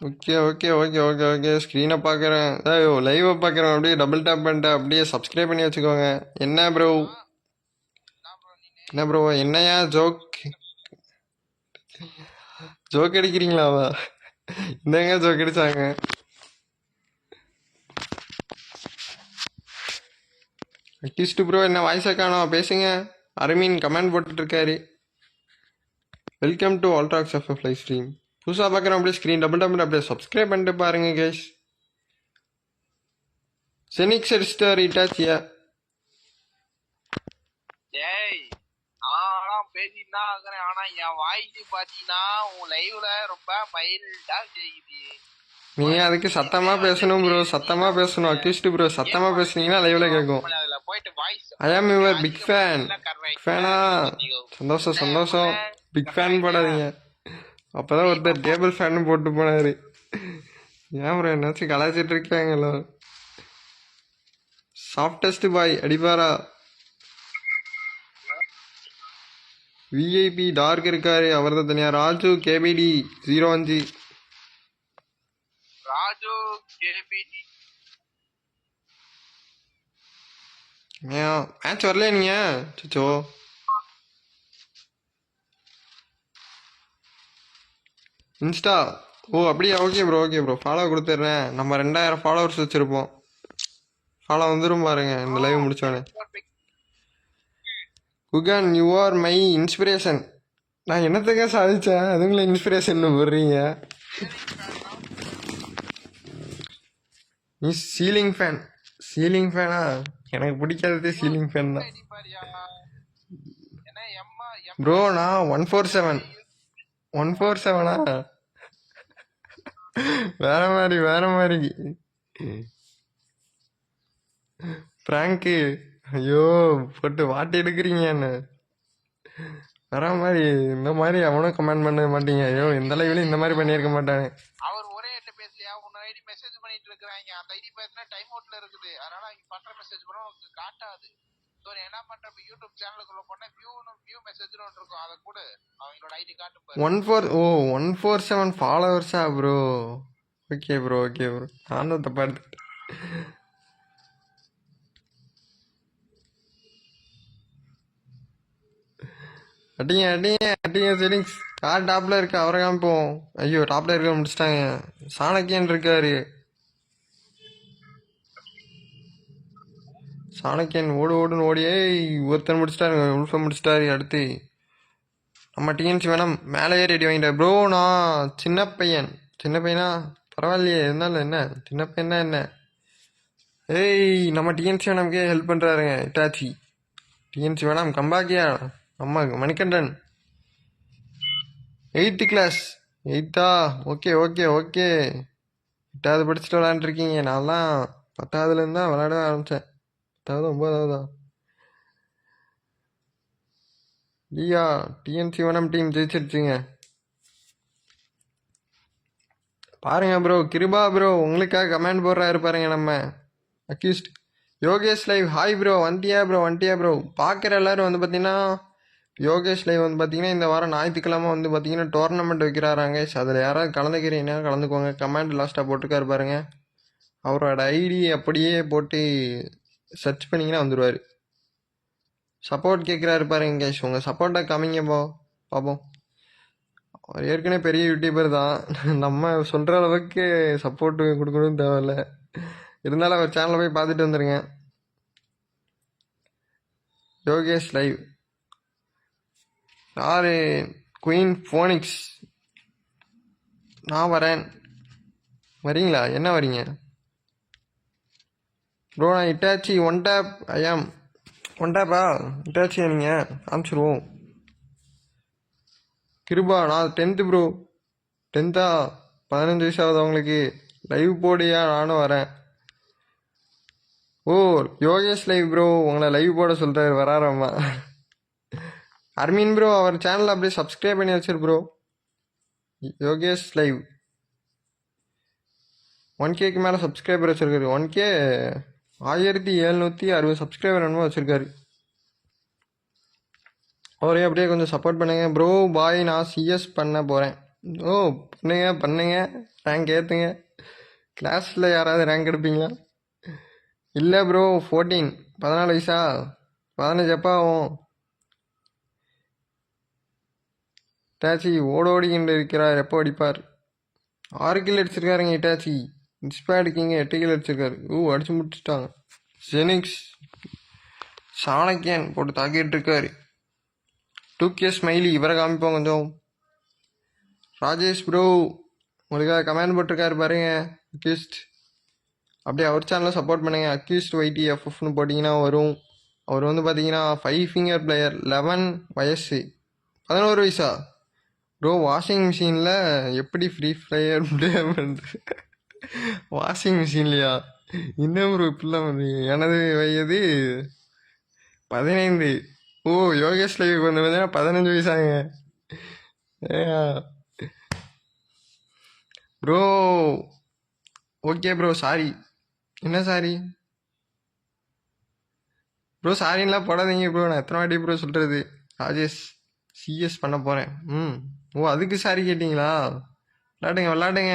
Okay okay okay okay okay ஸ்க்ரீனை பார்க்குறேன். ஐயோ லைவை பார்க்குறேன். அப்படியே டபுள் டேப் பண்ணிட்டு அப்படியே சப்ஸ்கிரைப் பண்ணி வச்சுக்கோங்க. என்ன ப்ரோ? என்ன ப்ரோ என்னையா ஜோக் அடிக்கிறீங்களாவா? என்னங்க ஜோக் அடிச்சாங்க? அட்லீஸ்ட் ப்ரோ என்ன வாய்ஸை காணோம், பேசுங்க. அரவின் கமெண்ட் போட்டுட்டு இருக்காரு. Welcome to Ultrax FF live stream. புதுசாக பார்க்குறோம் அப்படியே ஸ்க்ரீன் டபுள் டபுள் அப்படியே சப்ஸ்கிரைப் பண்ணிட்டு பாருங்க கேஷ். செனிக்ஸ் அடிச்சிட்டார் இட்டாச்சியா. ஏய் நானும் பேசிட்டு தான் இருக்கிறேன். ஆனா என் வாய்ஸ் பாத்தீங்கன்னா உன் லைவ்ல ரொம்ப மைல்டா செய்யுது. நீங்க அதுக்கு சத்தமா பேசணும் ப்ரோ, சத்தமா பேசணும். அட்லீஸ்ட் ப்ரோ சத்தமா பேசுனீங்கன்னா லைவ்ல கேட்கும். அதுல போயிட்டு voice I am your big fan. ஃபேனா? சந்தோஷம் சந்தோஷம். பிக் ஃபேன் போடாதீங்க. அப்போதான் ஒருத்தர் டேபிள் ஃபேன் போட்டு போனாரு. ஏன் ப்ரோ என்னாச்சும் கலாச்சிட்டு இருக்காங்களோ? சாஃப்டஸ்ட் பாய் அடிப்பாரா? விஐபி டார்க் இருக்காரு, அவர் தான் தனியா. Raju KBD 05. Raju KBD match வரல நீங்க? சுச்சோ இன்ஸ்டா. ஓ அப்படியா? Okay bro okay bro follow கொடுத்துட்றேன். நம்ம 2000 ஃபாலோவர்ஸ் வச்சுருப்போம். ஃபாலோ வந்துடும் பாருங்க இந்த லைவ் முடிச்சோடனே. Guhan you are my inspiration. நான் என்னத்துக்க சாதிச்சேன் அதுங்களை இன்ஸ்பிரேஷன் போடுறீங்க? நீ சீலிங் ஃபேன். சீலிங் ஃபேனா? எனக்கு பிடிக்காததே சீலிங் ஃபேன் தான் ப்ரோ. நான் 147. 147ஆ? வேற மாதிரி வேற மாதிரி பிராங்கு. ஐயோ போட்டு வாட்டி எடுக்கிறீங்க என்ன? வேற மாதிரி இந்த மாதிரி அவனும் கமெண்ட் பண்ண மாட்டீங்க. ஐயோ இந்த லைவ்ல இந்த மாதிரி பண்ணியிருக்க மாட்டானே. அவர் ஒரே ஐடி பேசலையா? உன்ன ஐடி மெசேஜ் பண்ணிட்டு இருக்காங்க. அந்த ஐடி பேசினா டைம் அவுட்ல இருக்குது. அதனால அவங்க பண்ற மெசேஜ் பண்ண உங்களுக்கு காட்டாது. சோ என்ன பண்ற, யூடியூப் சேனலுக்குள்ள போனா வியூ மெசேஜ்னு ஒன்று இருக்கும். அதை கூட அவங்களோட ஐடி காட்டும் பாரு. 147 ஃபாலோவர்ஸா bro? Okay bro okay bro. நான் தான் தப்பா எடுத்துக்கிட்டேன். அடிங்க அடிங்க அடிங்க செட்டிங்ஸ். யார் டாப்ல இருக்கு அவரை காமிப்போம். ஐயோ டாப்ல இருக்க முடிச்சிட்டாங்க. சாணக்கியன் இருக்காரு. சாணக்கியன் ஓடு ஓடுன்னு ஓடியே ஒருத்தர் முடிச்சிட்டாரு. உல்ஃபை முடிச்சிட்டாரு. அடுத்து நம்ம டிஎன்சி வேணாம் மேலே ஏறி அடி வாங்கிட்டார் ப்ரோ. நான் சின்ன பையனா? பரவாயில்லையே இருந்தாலும் என்ன சின்ன பையன் தான் என்ன. ஏய் நம்ம டிஎன்சி நமக்கே ஹெல்ப் பண்ணுறாருங்க இட்டாச்சி. டிஎன்சி வேணாம் கம்பாக்கியா நம்ம மணிகண்டன் 8th கிளாஸ். 8தா? Okay okay okay. 8வது படிச்சுட்டு விளாண்டுருக்கீங்க. நான்லாம் 10வதுலேருந்து தான் விளாட ஆரம்பித்தேன். 10வது 9வதா? இல்லையா? டிஎன்சி வேணாம் டீம் ஜெயிச்சிருச்சுங்க. பாருங்க ப்ரோ, கிருபா ப்ரோ உங்களுக்காக கமெண்ட் போடுறாரு பாருங்க நம்ம accused. Yogesh live hi bro. வந்துட்டியா ப்ரோ. பார்க்குற எல்லாரும் வந்து பார்த்தீங்கன்னா யோகேஷ் லைவ் வந்து பார்த்தீங்கன்னா இந்த வாரம் ஞாயிற்றுக்கிழமை வந்து பார்த்தீங்கன்னா டோர்னமெண்ட் வைக்கிறாராங்க. அதில் யாராவது கலந்துக்கிறீங்கன்னா கலந்துக்கோங்க. கமெண்ட் லாஸ்ட்டாக போட்டிருக்காரு பாருங்க. அவரோட ஐடி அப்படியே போட்டு சர்ச் பண்ணிங்கன்னா வந்துடுவார். சப்போர்ட் கேட்குறாரு பாருங்க கேஷ். உங்கள் சப்போர்ட்டை காமிங்க பார்ப்போம். அவர் ஏற்கனவே பெரிய யூடியூபர் தான். நம்ம சொல்கிற அளவுக்கு சப்போர்ட்டு கொடுக்கணும்னு தேவையில்ல. இருந்தாலும் அவர் சேனலை போய் பார்த்துட்டு வந்துடுங்க. யோகேஷ் லைவ் யாரு? Queen Phoenix. நான் வரேன். வரீங்களா? என்ன வரீங்க ப்ரோ? நான் இட்டாச்சி ஒன் டேப். ஐயாம் ஒன் டேப்பா? இட்டாச்சியா நீங்கள்? காமிச்சிருவோம். கிருபா நான் 10th ப்ரோ. 10தா? 15 வயசாகுது அவங்களுக்கு. லைவ் போடியா? நானும் வரேன். ஓ யோகேஷ் லைவ் ப்ரோ உங்களை லைவ் போட சொல்கிறாரு. வராராம்மா. அர்மின் ப்ரோ அவர் சேனலில் அப்படியே சப்ஸ்கிரைப் பண்ணி வச்சிரு ப்ரோ. யோகேஷ் லைவ் 1Kக்கு மேலே சப்ஸ்கிரைபர் வச்சுருக்காரு. 1K 1760 சப்ஸ்கிரைபர் என்னமோ வச்சுருக்காரு. அவரையும் அப்படியே கொஞ்சம் சப்போர்ட் பண்ணுங்க ப்ரோ. பாய் நான் சிஎஸ் பண்ண போகிறேன். ஓ பண்ணுங்க ரேங்க் ஏற்றுங்க. கிளாஸில் யாராவது ரேங்க் எடுப்பீங்களா? இல்லை ப்ரோ 14 வயசா? 15 எப்போ ஆகும்? இட்டாச்சி ஓடிக்கிட்டு இருக்கிறார். எப்போ அடிப்பார்? 6 கில் அடிச்சிருக்காருங்க இட்டாச்சி. இன்ஸ்பயர்டு கிங்க 8 கில் அடிச்சிருக்காரு. அடிச்சு முடிச்சுட்டாங்க. ஜெனிக்ஸ் சாணக்கியன் போட்டு தாக்கிட்டு இருக்காரு. 2K ஸ்மைலி இவரை காமிப்போம் கொஞ்சம். ராஜேஷ் ப்ரோ உங்களுக்காக கமெண்ட் போட்டிருக்காரு பாருங்க அக்யூஸ்ட். அப்படியே அவர் சேனலை சப்போர்ட் பண்ணுங்க. அக்யூஸ்ட் YTFFன்னு போட்டிங்கன்னா வரும். அவர் வந்து பார்த்தீங்கன்னா 5 ஃபிங்கர் பிளேயர். 11 வயசு. 11 வயசா ப்ரோ? வாஷிங் மிஷினில் எப்படி ஃப்ரீ ஃபயர் ப்ளே பண்ணுறது? வாஷிங் மிஷின்லையா? இன்னும் ப்ரோ இப்படிலாம் பண்ணுறீங்க. எனது வயது 15. ஓ யோகேஷ் லைவ் வந்து பார்த்தீங்கன்னா 15 வயசாங்க ப்ரோ. Okay bro sorry. என்ன சாரி ப்ரோ? சாரின்லாம் போடாதீங்க ப்ரோ. நான் எத்தனை வாட்டி ப்ரோ சொல்கிறது? ராஜேஷ் சிஎஸ் பண்ண போகிறேன். ஓ அதுக்கு சாரி கேட்டிங்களா? விளாடுங்க.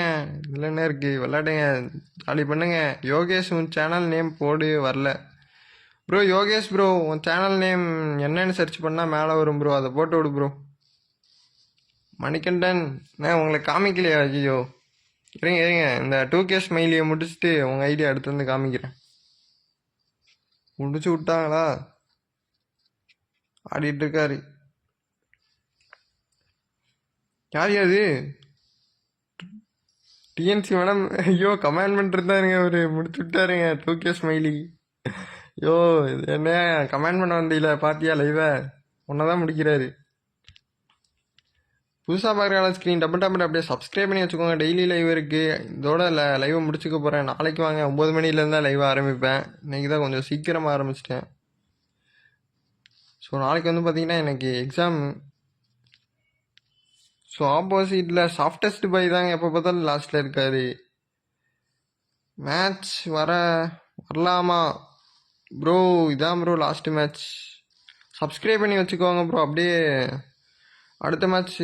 இதில் என்ன இருக்குது? விளாடுங்க, ஜாலி பண்ணுங்க. யோகேஷ் உன் சேனல் நேம் போடு. வரல ப்ரோ. யோகேஷ் ப்ரோ உன் சேனல் நேம் என்னன்னு சர்ச் பண்ணால் மேலே வரும் ப்ரோ. அதை போட்டு விடு ப்ரோ. மணிகண்டன் உங்களை காமிக்கலையா? ஐயோ இருங்க இந்த 2K ஸ்மைலியை முடிச்சுட்டு உங்கள் ஐடியா அடுத்து வந்து காமிக்கிறேன். முடிச்சு விட்டாங்களா? ஆடிட்டு இருக்காரு. யார் அது? TNC madam. ஐயோ கமெண்ட் பண்ணிருந்தாருங்க அவரு. முடிச்சு விட்டாருங்க 2K ஸ்மைலி. ஐயோ என்ன கமெண்ட் பண்ண வந்தீங்களா? பாத்தியா லைவை? ஒன்னதான் முடிக்கிறாரு. புதுசாக பார்க்குற ஸ்க்ரீன் டபுள் அப்படியே சப்ஸ்கிரைப் பண்ணி வச்சுக்கோங்க. டெய்லி லைவ் இருக்குது. இதோட லைவை முடிச்சுக்க போகிறேன். நாளைக்கு வாங்க 9 மணிலேருந்து தான் லைவ் ஆரம்பிப்பேன். இன்றைக்கி தான் கொஞ்சம் சீக்கிரமாக ஆரம்பிச்சிட்டேன். ஸோ நாளைக்கு வந்து பார்த்திங்கன்னா எனக்கு எக்ஸாம். ஸோ ஆப்போசிட்டில் சாஃப்டஸ்ட் பாய் தாங்க எப்போ பார்த்தாலும் லாஸ்ட்டில் இருக்கார். மேட்ச் வரலாமா ப்ரோ? இதான் ப்ரோ லாஸ்ட்டு மேட்ச். சப்ஸ்கிரைப் பண்ணி வச்சுக்கோங்க ப்ரோ. அப்படியே அடுத்த மேட்ச்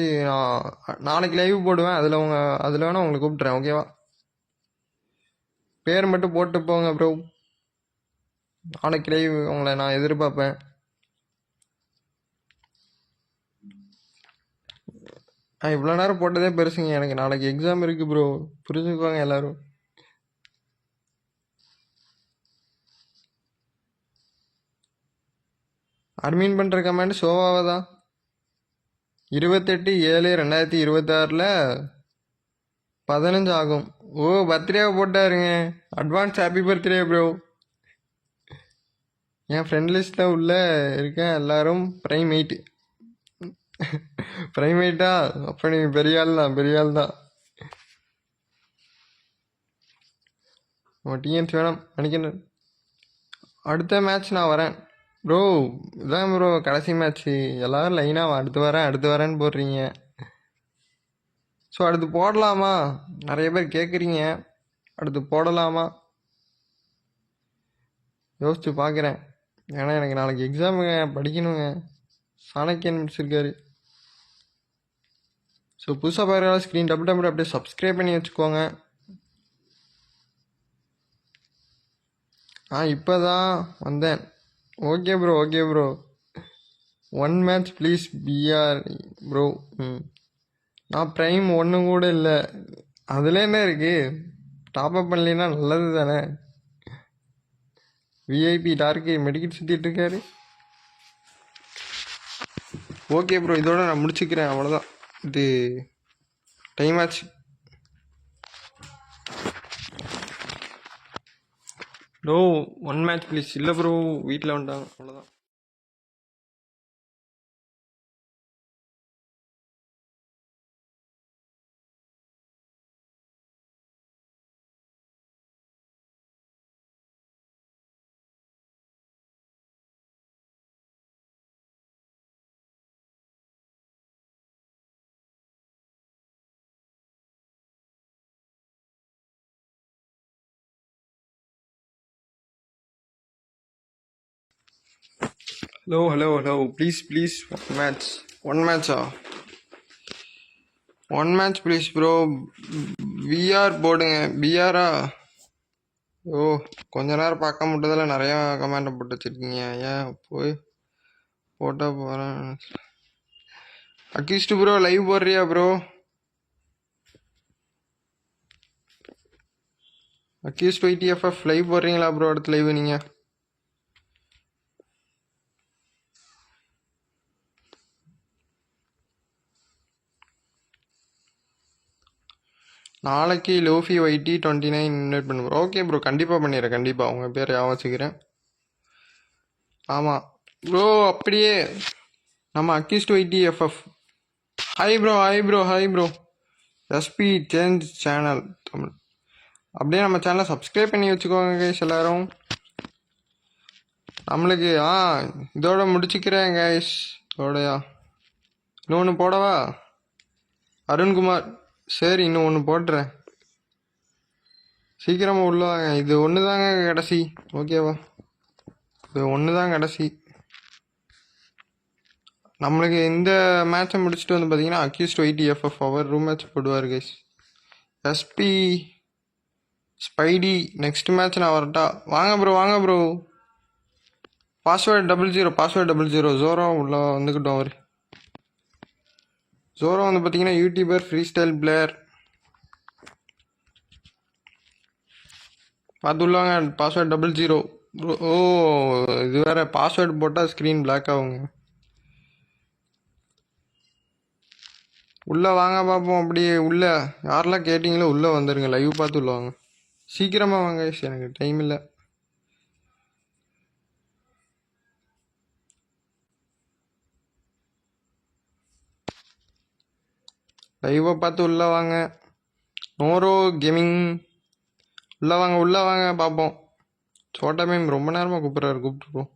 நாளைக்கு லைவ் போடுவேன். அதில் வேணால் உங்களை கூப்பிட்றேன். ஓகேவா? பேர் மட்டும் போட்டு போங்க ப்ரோ. நாளைக்கு லைவ் உங்களை நான் எதிர்பார்ப்பேன். இவ்வளோ நேரம் போட்டதே பெருசுங்க. எனக்கு நாளைக்கு எக்ஸாம் இருக்குது ப்ரோ. புரிஞ்சுக்குவாங்க எல்லோரும். அட்மின் பண்ணுற கமெண்ட் ஷோவாக தான். 28/7/2026 15 ஆகும். ஓ பர்த்டேவை போட்டாருங்க. Advance happy birthday bro. என் ஃப்ரெண்ட் லிஸ்ட்டில் உள்ள இருக்க எல்லாரும் ப்ரைமேட்டு. ப்ரைமேட்டா? அப்போ நீ பெரிய ஆள் தான், பெரிய ஆள் தான். டிஎன்சி வேணாம் மணிக்கண்ணன். அடுத்த மேட்ச் நான் வரேன் ப்ரோ. இதான் ப்ரோ கடைசி மேட்ச்சு. எல்லோரும் லைனாக அடுத்து வரேன்னு போடுறீங்க. ஸோ அடுத்து போடலாமா? நிறைய பேர் கேட்குறீங்க. அடுத்து போடலாமா யோசிச்சு பார்க்குறேன். ஏன்னா எனக்கு நாளைக்கு எக்ஸாமுங்க, படிக்கணுங்க. சாணக்கியன் முடிச்சிருக்காரு. ஸோ புதுசாக பார்க்குற ஸ்க்ரீன் டபுள் அப்படியே சப்ஸ்கிரைப் பண்ணி வச்சுக்கோங்க. இப்போ தான் வந்தேன். Okay bro, okay bro. 1 match please PR bro. நான் ப்ரைம் ஒன்றும் கூட இல்லை. அதில் என்ன இருக்குது? டாப்அப் பண்ணலைன்னா நல்லது தானே. விஐபி டார்க்கு மெடிக்கெட் சுற்றிட்டு இருக்காரு. ஓகே ப்ரோ, இதோட நான் முடிச்சுக்கிறேன். அவ்வளோதான், இது டைம் ஆச்சு. Bro 1 match please. இல்லை ப்ரோ, வீட்டில் வந்துட்டாங்க, அவ்வளோதான். ஹலோ ப்ளீஸ் 1 மேட்சா? 1 மேட்ச் ப்ளீஸ் ப்ரோ. பிஆர் போடுங்க. பிஆரா? ஓ, கொஞ்ச நேரம் பார்க்க முடியதில் நிறையா கமெண்ட் போட்டு வச்சுருக்கீங்க. ஏன் போய் போட்டால் போகிறேன். அக்யூஸ்டு ப்ரோ லைவ் போடுறியா ப்ரோ? அக்யூஸ்ட் ஒய்டிஎஃப்எஃப் லைவ் போடுறீங்களா ப்ரோ? அடுத்த லைவ் நீங்கள் நாளைக்கு லோஃபி ஒய்டி 29 இன்வைட் பண்ணு ப்ரோ. ஓகே ப்ரோ, கண்டிப்பாக பண்ணிடுறேன். கண்டிப்பாக உங்கள் பேர் ஞாபகம் வச்சுக்கிறேன். ஆமாம் ப்ரோ, அப்படியே நம்ம accused YTFF. Hi bro. SP change channel Tamil. அப்படியே நம்ம சேனலை சப்ஸ்கிரைப் பண்ணி வச்சுக்கோங்க கைஸ் எல்லாரும். நம்மளுக்கு இதோட முடிச்சுக்கிறேன் கைஸ். இதோடையா இன்னொன்று போடவா அருண்குமார்? சரி, இன்னும் ஒன்று போட்டுறேன். சீக்கிரமாக உள்ள வாங்க. இது ஒன்று தாங்க கடைசி, ஓகேவா? இது ஒன்று தான் கடைசி. நம்மளுக்கு இந்த மேட்சை முடிச்சுட்டு வந்து பார்த்தீங்கன்னா அக்யூஸ்ட் ஒய்டிஎஃப்எஃப் அவர் ரூம் மேட்ச் போடுவார் guys. SP Spidey next match நான் வரட்டா? வாங்க ப்ரோ. பாஸ்வேர்டு 00 ஜோரோ உள்ள வந்துக்கிட்டோம். அவர் ஜோரோ வந்து பார்த்தீங்கன்னா யூடியூபர், ஃப்ரீ ஸ்டைல் பிளேயர். பார்த்து உள்ளாங்க. Password 00 bro. ஓ, இது வேறு பாஸ்வேர்டு போட்டால் ஸ்க்ரீன் பிளாக் ஆகுங்க. உள்ளே வாங்க பார்ப்போம். அப்படியே உள்ளே யாரெல்லாம் கேட்டிங்களோ உள்ளே வந்துடுங்க. லைவ் பார்த்து உள்ள வாங்க. சீக்கிரமாக வாங்க, எனக்கு டைம் இல்லை. லைவை பார்த்து உள்ளே வாங்க. நோரோ கேமிங் உள்ளே வாங்க பார்ப்போம். சோட்டா மேம் ரொம்ப நேரமாக கூப்பிட்ருப்போம்.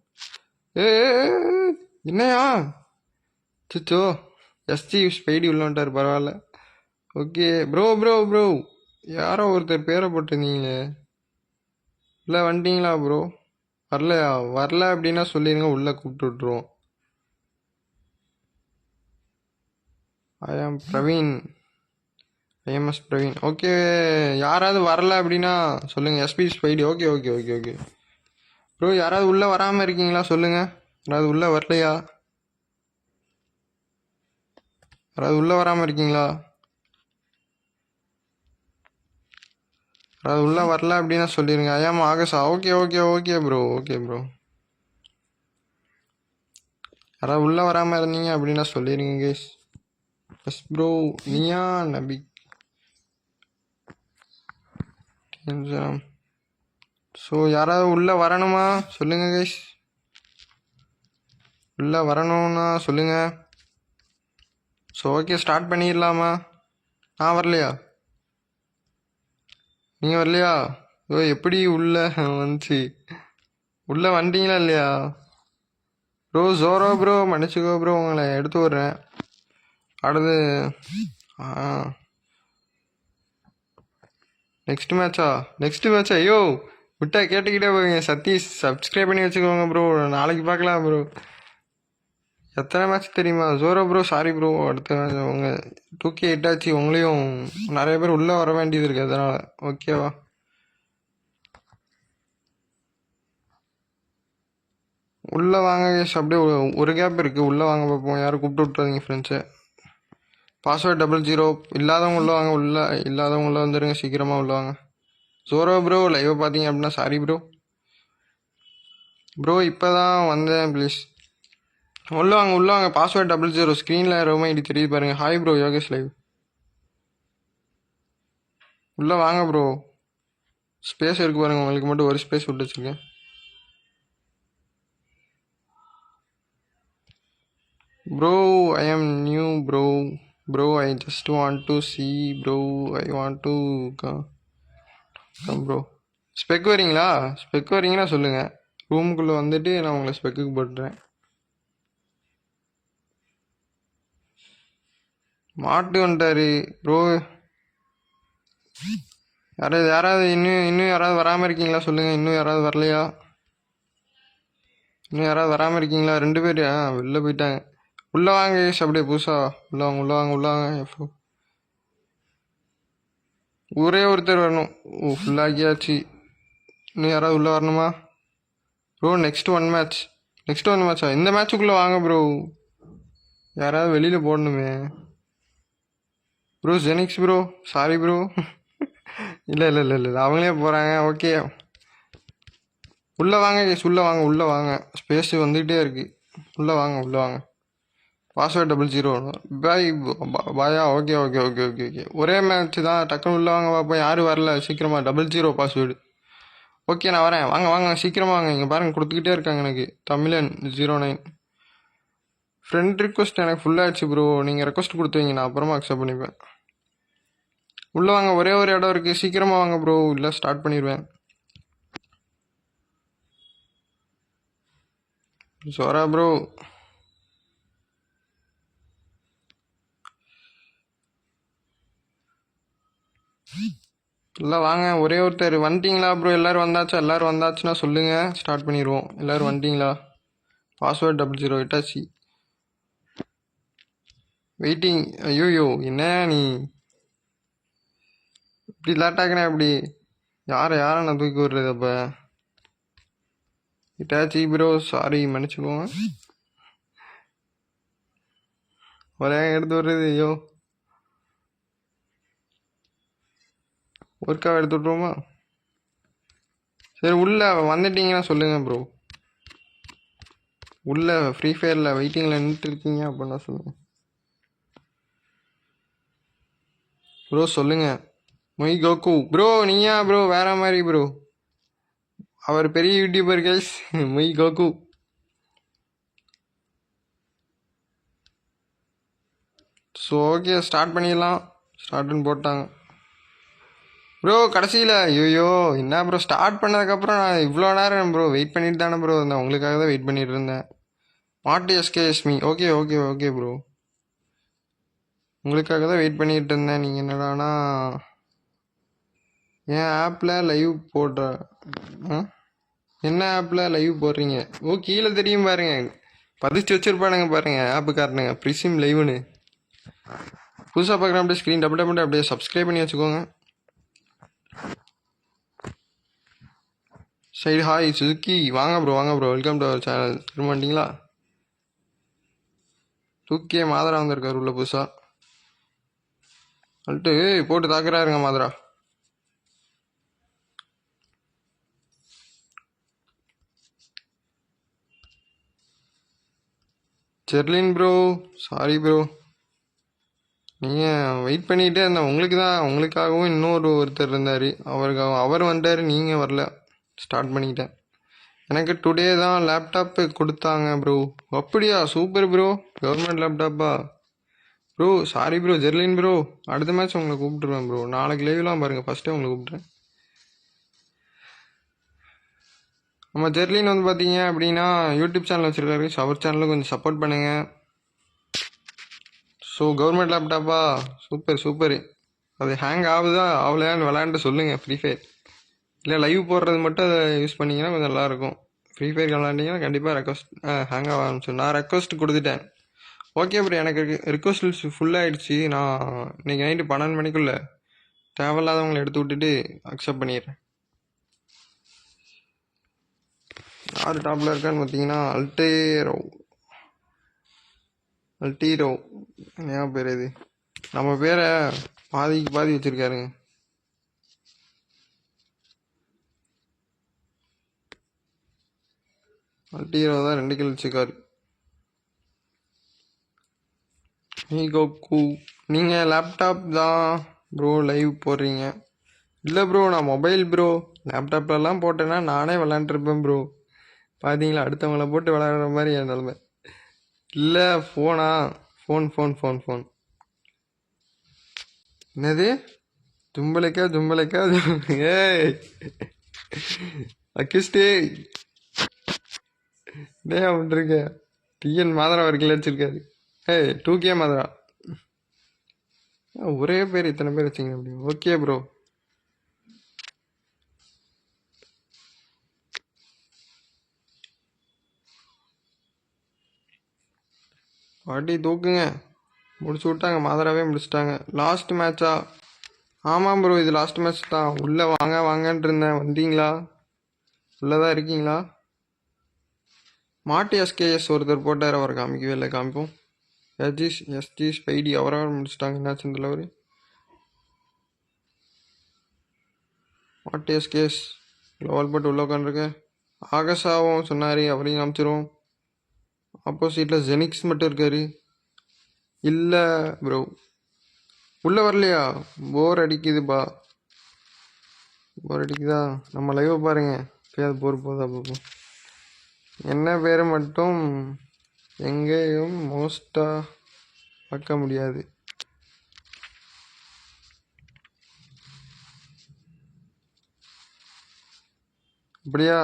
என்னையா சிச்சோ. எஸ்டி ஸ்பைடி உள்ள வந்துட்டார், பரவாயில்ல. ஓகே ப்ரோ யாரோ ஒருத்தர் பேரை போட்டிருந்தீங்களே, இல்லை வந்துட்டீங்களா ப்ரோ? வரலையா? வரல அப்படின்னா சொல்லிடுங்க, உள்ளே கூப்பிட்டு விட்ருவோம். I'm Praveen. IMS Praveen. Okay, யாராவது வரல அப்படின்னா சொல்லுங்கள். SP Spidey. Okay bro. யாராவது உள்ளே வராமல் இருக்கீங்களா சொல்லுங்கள். யாராவது உள்ளே வரலையா? யாராவது உள்ளே வராமல் இருக்கீங்களா? யாராவது உள்ளே வரல அப்படின்னா சொல்லிடுங்க. ஐயாம் ஆகஸா? Okay bro. யாராவது உள்ளே வராமல் இருந்தீங்க அப்படின்னா சொல்லிடுங்க கேஸ். S bro. நீயா நபி? ஸோ யாராவது உள்ளே வரணுமா சொல்லுங்கள் கைஸ். உள்ளே வரணும்னா சொல்லுங்கள். ஸோ ஓகே, ஸ்டார்ட் பண்ணிடலாமா? நான் வரலையா? நீங்கள் வரலையா? ஓ, எப்படி உள்ளே வந்துச்சு? உள்ளே வந்துட்டீங்களா இல்லையா? ப்ரோ ஜோரோ ப்ரோ, மன்னிச்சுக்கோ ப்ரோ, உங்களை எடுத்து விட்றேன். அடுத்து நெக்ஸ்ட் மேட்சா? ஐயோ, விட்டா கேட்டுக்கிட்டே போவீங்க. சதீஷ் சப்ஸ்கிரைப் பண்ணி வச்சுக்கோங்க ப்ரோ, நாளைக்கு பார்க்கலாம் ப்ரோ. எத்தனை மேட்ச் தெரியுமா? ஜோரோ ப்ரோ சாரி ப்ரோ, அடுத்த மேட்ச் உங்கள் 2K ஹிட்டாச்சு. உங்களையும் நிறைய பேர் உள்ளே வர வேண்டியது இருக்குது, அதனால் ஓகேவா? உள்ளே வாங்க கேஷ், அப்படியே ஒரு கேப் இருக்குது. உள்ளே வாங்க பார்ப்போம். யாரும் கூப்பிட்டு விட்றாதீங்க ஃப்ரெண்ட்ஸை. பாஸ்வேர்ட் 00. இல்லாதவங்க உள்ளே வாங்க. இல்லாதவங்க உள்ளே வந்துடுங்க, சீக்கிரமாக உள்ளே வாங்க. ஜோரோ ப்ரோ லைவை பார்த்தீங்க அப்படின்னா சாரி ப்ரோ. ப்ரோ இப்போ தான் வந்தேன், ப்ளீஸ் உள்ளே வாங்க. பாஸ்வேர்ட் 00. ஸ்க்ரீனில் ரொம்ப ஐடி தெரியுது பாருங்கள். Hi bro, Yogesh live. உள்ளே வாங்க ப்ரோ, ஸ்பேஸ் இருக்குது பாருங்கள். உங்களுக்கு மட்டும் ஒரு ஸ்பேஸ் விட்டு வச்சுருக்கேன். Bro I am new bro I just want to C bro, I want to come bro. Spec வரீங்கன்னா சொல்லுங்கள். ரூமுக்குள்ளே வந்துட்டு நான் உங்களை ஸ்பெக்குக்கு போட்டுறேன். மாட்டு வந்துட்டாரு ப்ரோ. யாராவது இன்னும் யாராவது வராமல் இருக்கீங்களா சொல்லுங்கள். இன்னும் யாராவது வரலையா? இன்னும் யாராவது வராமல் இருக்கீங்களா? 2 பேர் வெளில போயிட்டாங்க. உள்ளே வாங்க கேஷ், அப்படியே புதுசா உள்ள வாங்க. ஒரே ஒருத்தர் வரணும். ஓ, ஃபுல்லாகியாச்சு. இன்னும் யாராவது உள்ளே வரணுமா ப்ரோ? நெக்ஸ்ட் ஒன் மேட்சா? இந்த மேட்சுக்குள்ளே வாங்க ப்ரோ. யாராவது வெளியில் போடணுமே ப்ரோ. ஜெனிக்ஸ் bro sorry bro. இல்லை அவங்களே போகிறாங்க. ஓகே, உள்ளே வாங்க கேஸ், உள்ளே வாங்க. ஸ்பேஸ் வந்துக்கிட்டே இருக்குது. உள்ளே வாங்க. பாஸ்வேர்ட் 00. பாயா? ஓகே. ஒரே மேட்ச் தான், டக்குன்னு உள்ளே வாங்க பார்ப்போம். யாரும் வரல, சீக்கிரமாக 00 பாஸ்வேர்டு. ஓகே, நான் வரேன். வாங்க சீக்கிரமாக வாங்க. இங்கே பாருங்கள், கொடுத்துக்கிட்டே இருக்காங்க எனக்கு. தமிழன் 09. ஃப்ரெண்ட் ரிக்வஸ்ட் எனக்கு ஃபுல்லாகிடுச்சு ப்ரோ. நீங்கள் ரெக்வஸ்ட் கொடுத்துவீங்க, நான் அப்புறமா அக்செப்ட் பண்ணிப்பேன். உள்ளே வாங்க, ஒரே ஒரு இடம் இருக்குது. சீக்கிரமாக வாங்க ப்ரோ, இல்லை ஸ்டார்ட் பண்ணிடுவேன். சோரா ப்ரோ, இல்லை வாங்க. ஒரே ஒருத்தர் வந்துட்டீங்களா ப்ரோ? எல்லோரும் வந்தாச்சுன்னா சொல்லுங்கள், ஸ்டார்ட் பண்ணிடுவோம். எல்லோரும் வந்துட்டீங்களா? பாஸ்வேர்ட் 00 இட்டாச்சு. வெயிட்டிங். ஐயோ, என்ன நீ இப்படி லேட்டாக்குனே? அப்படி யாரை நான் தூக்கி விடுறது? அப்போ இட்டாச்சி ப்ரோ, சாரி மன்னிச்சுக்கோங்க. ஒரே எடுத்து விடுறது. ஐயோ, ஒர்க்காக எடுத்து விட்ருவோமா? சரி, உள்ளே வந்துட்டீங்கன்னா சொல்லுங்கள் ப்ரோ. உள்ளே ஃப்ரீ ஃபயரில் வெயிட்டிங்கில் நின்றுட்டு இருக்கீங்க அப்படின்னா சொல்லுங்கள் ப்ரோ. சொல்லுங்கள். மொய் கோகு ப்ரோ, நீயா ப்ரோ? வேற மாதிரி ப்ரோ, அவர் பெரிய யூடியூபர் கைஸ். மொய் கோகு. ஸோ ஓகே, ஸ்டார்ட் பண்ணிடலாம். ஸ்டார்ட்னு போட்டாங்க ப்ரோ. கடைசியில் ஐயோ, என்ன ப்ரோ, ஸ்டார்ட் பண்ணதுக்கப்புறம் நான் இவ்வளோ நேரம் ப்ரோ வெயிட் பண்ணிட்டு தானே ப்ரோ இருந்தேன். உங்களுக்காக தான் வெயிட் பண்ணிட்டு இருந்தேன். மாட்டு எஸ்கேஎஸ்மி. ஓகே ப்ரோ, உங்களுக்காக தான் வெயிட் பண்ணிட்டு இருந்தேன். நீங்கள் என்னடானா என் ஆப்பில் லைவ் போடுற என்ன ஆப்பில் லைவ் போடுறீங்க? ஓ, கீழே தெரியும் பாருங்க, பதிச்சு வச்சுருப்பானுங்க பாருங்க ஆப்புக்காரனுங்க, ப்ரிசிம் லைவ்னு. புதுசாக பார்க்குறேன். அப்படியே ஸ்க்ரீன் டபுள் அப்படியே சப்ஸ்கிரைப் பண்ணி வச்சுக்கோங்க. Side hi Suzuki. வாங்க bro, welcome to our channel. திரும்ப வந்தீங்களா? 2K மாதரா வந்திருக்காரு உள்ள புதுசாக. வந்துட்டு போட்டு தாக்குறாருங்க மாதரா. செர்லின் ப்ரோ சாரி ப்ரோ, நீங்கள் வெயிட் பண்ணிகிட்டே இருந்தேன். உங்களுக்காகவும் ஒருத்தர் இருந்தார். அவர் வந்துட்டார், நீங்கள் வரல. ஸ்டார்ட் பண்ணிக்கிட்டேன். எனக்கு டுடே தான் லேப்டாப்பு கொடுத்தாங்க ப்ரோ. அப்படியா, சூப்பர் ப்ரோ. கவர்மெண்ட் லேப்டாப்பா bro? Sorry bro, Jerlin bro. அடுத்த மேட்ச் உங்களை கூப்பிட்டுருவேன் ப்ரோ. நாளைக்கு லைவ்லாம் பாருங்கள், ஃபஸ்ட்டே உங்களை கூப்பிட்றேன். நம்ம ஜெர்லின் வந்து பார்த்தீங்க அப்படின்னா யூடியூப் சேனல் வச்சுருக்காரு. அவர் சேனலில் கொஞ்சம் சப்போர்ட் பண்ணுங்கள். ஸோ கவர்மெண்ட் லேப்டாப்பா? Super super. அது ஹேங் ஆகுதா ஆகலையான்னு விளையாண்டு சொல்லுங்கள். ஃப்ரீ ஃபயர் இல்லை லைவ் போடுறது மட்டும் அதை யூஸ் பண்ணிங்கன்னா கொஞ்சம் நல்லாயிருக்கும். ஃப்ரீ ஃபயர் விளாண்டிங்கன்னா கண்டிப்பாக ரெக்வஸ்ட் ஹேங் ஆக ஆரம்பிச்சு. நான் ரெக்வஸ்ட் கொடுத்துட்டேன். ஓகே ப்ரோ, எனக்கு ரிக்வஸ்ட் ஃபுல்லாகிடுச்சு. நான் இன்றைக்கி நைட்டு 12 மணிக்குள்ளே தேவையில்லாதவங்களை எடுத்து விட்டுட்டு அக்செப்ட் பண்ணிடுறேன். யார் டாப்பில் இருக்கான்னு பார்த்தீங்கன்னா அல்டீரோ என்ன பேர் இது? நம்ம பேரை பாதிக்கு பாதி வச்சுருக்காருங்க. அல்டீரோ தான் 2 கில் வச்சுருக்காரு. கோகு, நீங்கள் லேப்டாப் தான் ப்ரோ லைவ் போடுறீங்க? இல்லை ப்ரோ, நான் மொபைல் ப்ரோ. லேப்டாப்லலாம் போட்டேன்னா நானே விளாண்டுருப்பேன் ப்ரோ. பார்த்தீங்களா, அடுத்தவங்கள போட்டு விளையாடுற மாதிரி என் நிலமை. இல்லை ஃபோனா? ஃபோன். என்னது? ஜும்பலைக்கா ஏய் அக்கிஸ்டே டே அப்படிருக்க. டிஎன் மாதரா ஒரு கிலோ வச்சிருக்காரு. ஏய் 2K மாதரா. ஒரே பேர் இத்தனை பேர் வச்சிங்க அப்படி? Okay bro. பாட்டி தூக்குங்க. முடிச்சு விட்டாங்க, மாதராவே முடிச்சிட்டாங்க. லாஸ்ட் மேட்சா? ஆமாம் ப்ரோ, இது லாஸ்ட் மேட்ச் தான். உள்ளே வாங்கன்ட்டு இருந்தேன், வந்தீங்களா? உள்ளே தான் இருக்கீங்களா? மாட்டு எஸ்கேஎஸ் ஒருத்தர் போட்டார், அவர் காமிக்கவே இல்லை. காமிப்போம். எஸ்ஜி ஸ்பைடி அவராக முடிச்சிட்டாங்க. என்னாச்சு தலைவர்? மாட்டு எஸ்கேஎஸ் லெவல் போட்டு உள்ள உட்காந்துருக்கேன். ஆகசாவும் சொன்னார், அவரையும் காமிச்சிருவோம். ஆப்போசிட்டில் ஜெனிக்ஸ் மட்டும் இருக்காரு. இல்லை ப்ரோ, உள்ளே வரலையா? போர் அடிக்குதுப்பா. போர் அடிக்குதா? நம்ம லைவை பாருங்க. எப்பயாவது போர் போதா பார்ப்போம். என்ன பேர் மட்டும் எங்கேயும் மோஸ்ட்டாக பார்க்க முடியாது. அப்படியா?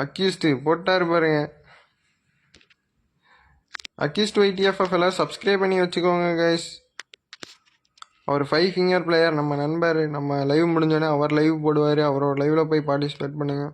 அக்யூஸ்டு போட்டார் பாருங்க. அக்யூஸ்ட் YTFF எல்லாம் சப்ஸ்கிரைப் பண்ணி வச்சுக்கோங்க கைஸ். அவர் 5 ஃபிங்கர் பிளேயர், நம்ம நண்பர். நம்ம லைவ் முடிஞ்சோடனே அவர் லைவ் போடுவார். அவரோட லைவில் போய் பார்ட்டிசிபேட் பண்ணுங்க.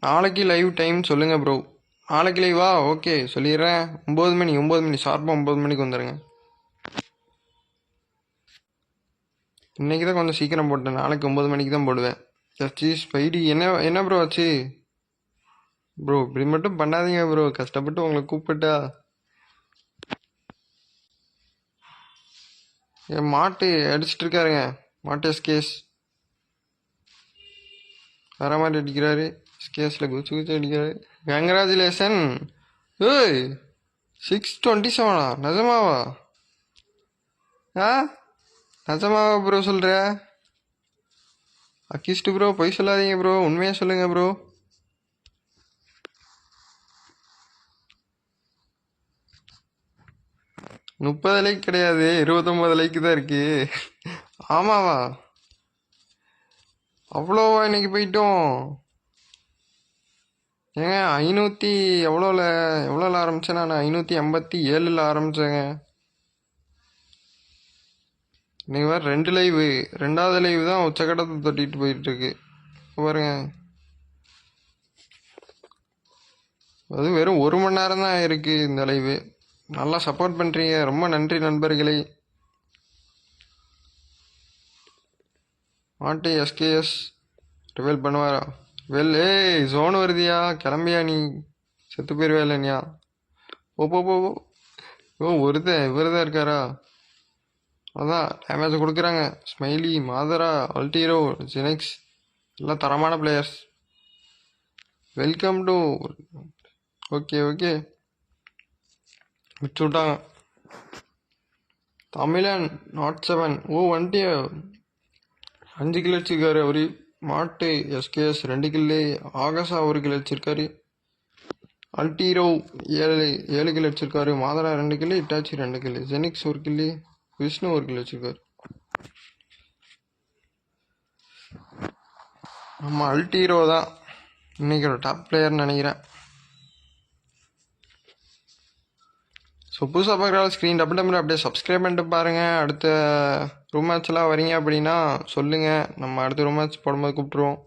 நாளைக்கு லைவ் டைம் சொல்லுங்க ப்ரோ. நாளைக்கு லைவா? ஓகே சொல்லிடுறேன். 9 மணி ஷார்ப்பாக 9 மணிக்கு வந்துடுங்க. இன்றைக்கி தான் கொஞ்சம் சீக்கிரம் போட்டேன். நாளைக்கு 9 மணிக்கு தான் போடுவேன். ஜஸ்டிஸ் ஸ்பைடி என்ன ப்ரோ ஆச்சு? ப்ரோ இப்படி மட்டும் பண்ணாதீங்க ப்ரோ. கஷ்டப்பட்டு உங்களை கூப்பிட்டா. என் மாட்டு அடிச்சிட்டு இருக்காருங்க. மாட்டு எஸ்கேஸ் வேற மாதிரி அடிக்கிறாரு. எஸ்கேஸில் குச்சி அடிக்கிறாரு. கங்க்ராச்சுலேஷன். ஏய் 627 நிஜமாவா? நிஜமாவா ப்ரோ சொல்கிற? அக்கிஸ்ட்டு ப்ரோ பொய் சொல்லாதீங்க ப்ரோ, உண்மையாக சொல்லுங்க ப்ரோ. முப்பது லைக் கிடையாது, 29 லைக்கு தான் இருக்கு. ஆமாவா? அவ்வளோவா இன்னைக்கு போயிட்டோம்? ஏங்க 500 எவ்வளோல ஆரம்பித்தேன் நான்? 587 ஆரம்பித்தேங்க. இன்னைக்கு வேறு 2 லைவு. 2வது லைவ் தான் உச்சக்கட்டத்தை தொட்டிட்டு போயிட்டுருக்கு பாருங்க. அது வெறும் 1 மணி நேரம் தான் இருக்குது இந்த லைவு. நல்லா சப்போர்ட் பண்ணுறீங்க, ரொம்ப நன்றி நண்பர்களே. மாட்டு எஸ்கேஎஸ் ரிவெல் பண்ணுவாரா? ஏய் ஜோன் வருதியா? கிளம்பியா நீ? செத்து போயிருவே இல்லையா? ஓ இவர் தான் இருக்காரா? அதான் டேமேஜ் கொடுக்குறாங்க. ஸ்மைலி, மாதரா, அல்டீரோ, ஜெனிக்ஸ் எல்லாம் தரமான players. Welcome to. Okay okay விட்டு விட்டாங்க. தமிழன் நாட் 7. ஓ வந்துட்டு 5 கிலோ வச்சிருக்காரு அவரு. மாட்டு எஸ்கேஎஸ் 2 கில்லு. ஆகாசா 1 கிலோ வச்சிருக்காரு. அல்டீரோ 7 கிலோ வச்சிருக்காரு. மாதரா 2 kilo. Itachi 2 kilo. Genix 1 kill. Vishnu 1 kilo வச்சிருக்காரு. நம்ம அல்டீரோ தான் இன்னைக்கு ஒரு டாப் பிளேயர்னு நினைக்கிறேன். ஸோ புதுசாக பார்க்குற ஸ்க்ரீன் டபுள் டபுள் அப்படியே சப்ஸ்கிரைப் பண்ணிட்டு பாருங்கள். அடுத்த ரூம் மேட்ச்லாம் வரீங்க அப்படின்னா சொல்லுங்கள், நம்ம அடுத்த ரூம் மேட்ச் போடும்போது கூப்பிட்ருவோம்.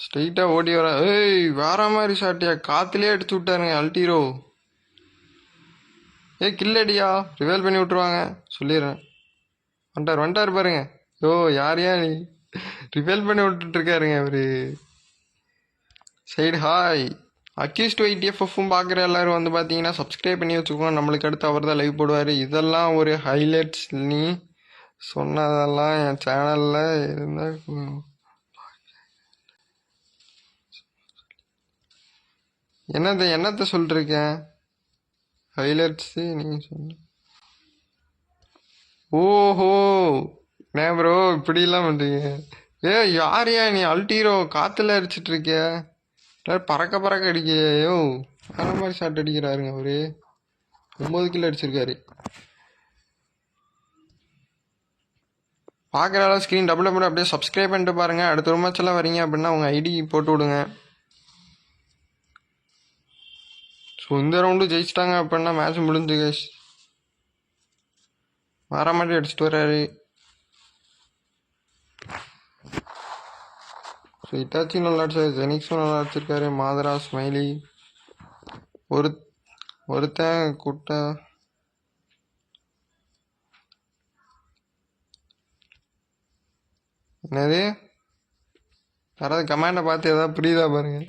ஸ்ட்ரெயிட்டாக ஓடி வர. ஏய் வேற மாதிரி ஷாட்டியா, காற்றுலேயே அடிச்சு விட்டாருங்க அல்டீரோ. ஏய் கில்லடியா, ரிவைல் பண்ணி விட்ருவாங்க சொல்லிடுறேன். வந்துட்டார் பாருங்க. ஓ யாரையா நீ, ரிவைல் பண்ணி விட்டுட்ருக்காருங்க அவரு. Side hi. அக்யூஸ்ட் ITFFும் பார்க்குற எல்லாரும் வந்து பார்த்தீங்கன்னா சப்ஸ்கிரைப் பண்ணி வச்சுக்கோங்க. நம்மளுக்கு அடுத்து அவர் தான் லைவ் போடுவார். இதெல்லாம் ஒரு ஹைலைட்ஸ். நீ சொன்னதெல்லாம் என் சேனலில் இருந்தால் என்னத்தை சொல்லிருக்கேன் ஹைலைட்ஸு நீங்கள் சொன்ன. ஓஹோ என்ன ப்ரோ இப்படிலாம் பண்ணுறீங்க? யாரையா நீ அல்டீரோ காற்றுல அடிச்சிட்டு இருக்க? பறக்க அடிக்கையோ வேற மாதிரி ஷாட் அடிக்கிறாருங்க அவரு. 9 கிலோ அடிச்சிருக்காரு. பார்க்குற அளவு ஸ்க்ரீன் டபுள் அப்படியே சப்ஸ்கிரைப் பண்ணிட்டு பாருங்க. அடுத்த ஒரு மேட்ச் எல்லாம் வரீங்க அப்படின்னா உங்க ஐடி போட்டு விடுங்க. ஸோ இந்த ரவுண்டு ஜெயிச்சிட்டாங்க அப்படின்னா மேட்ச் முடிஞ்சு கைஸ். வர மாதிரி அடிச்சுட்டு வர்றாரு. ஸோ இட்டாச்சியும் நல்லா அடிச்சாரு. ஜெனிக்ஸும் நல்லா அடிச்சிருக்காரு. மாதரா ஸ்மைலி ஒருத்தன் கூட்ட. என்னது யாராவது கமெண்டை பார்த்து ஏதாவது புரியுதா பாருங்க.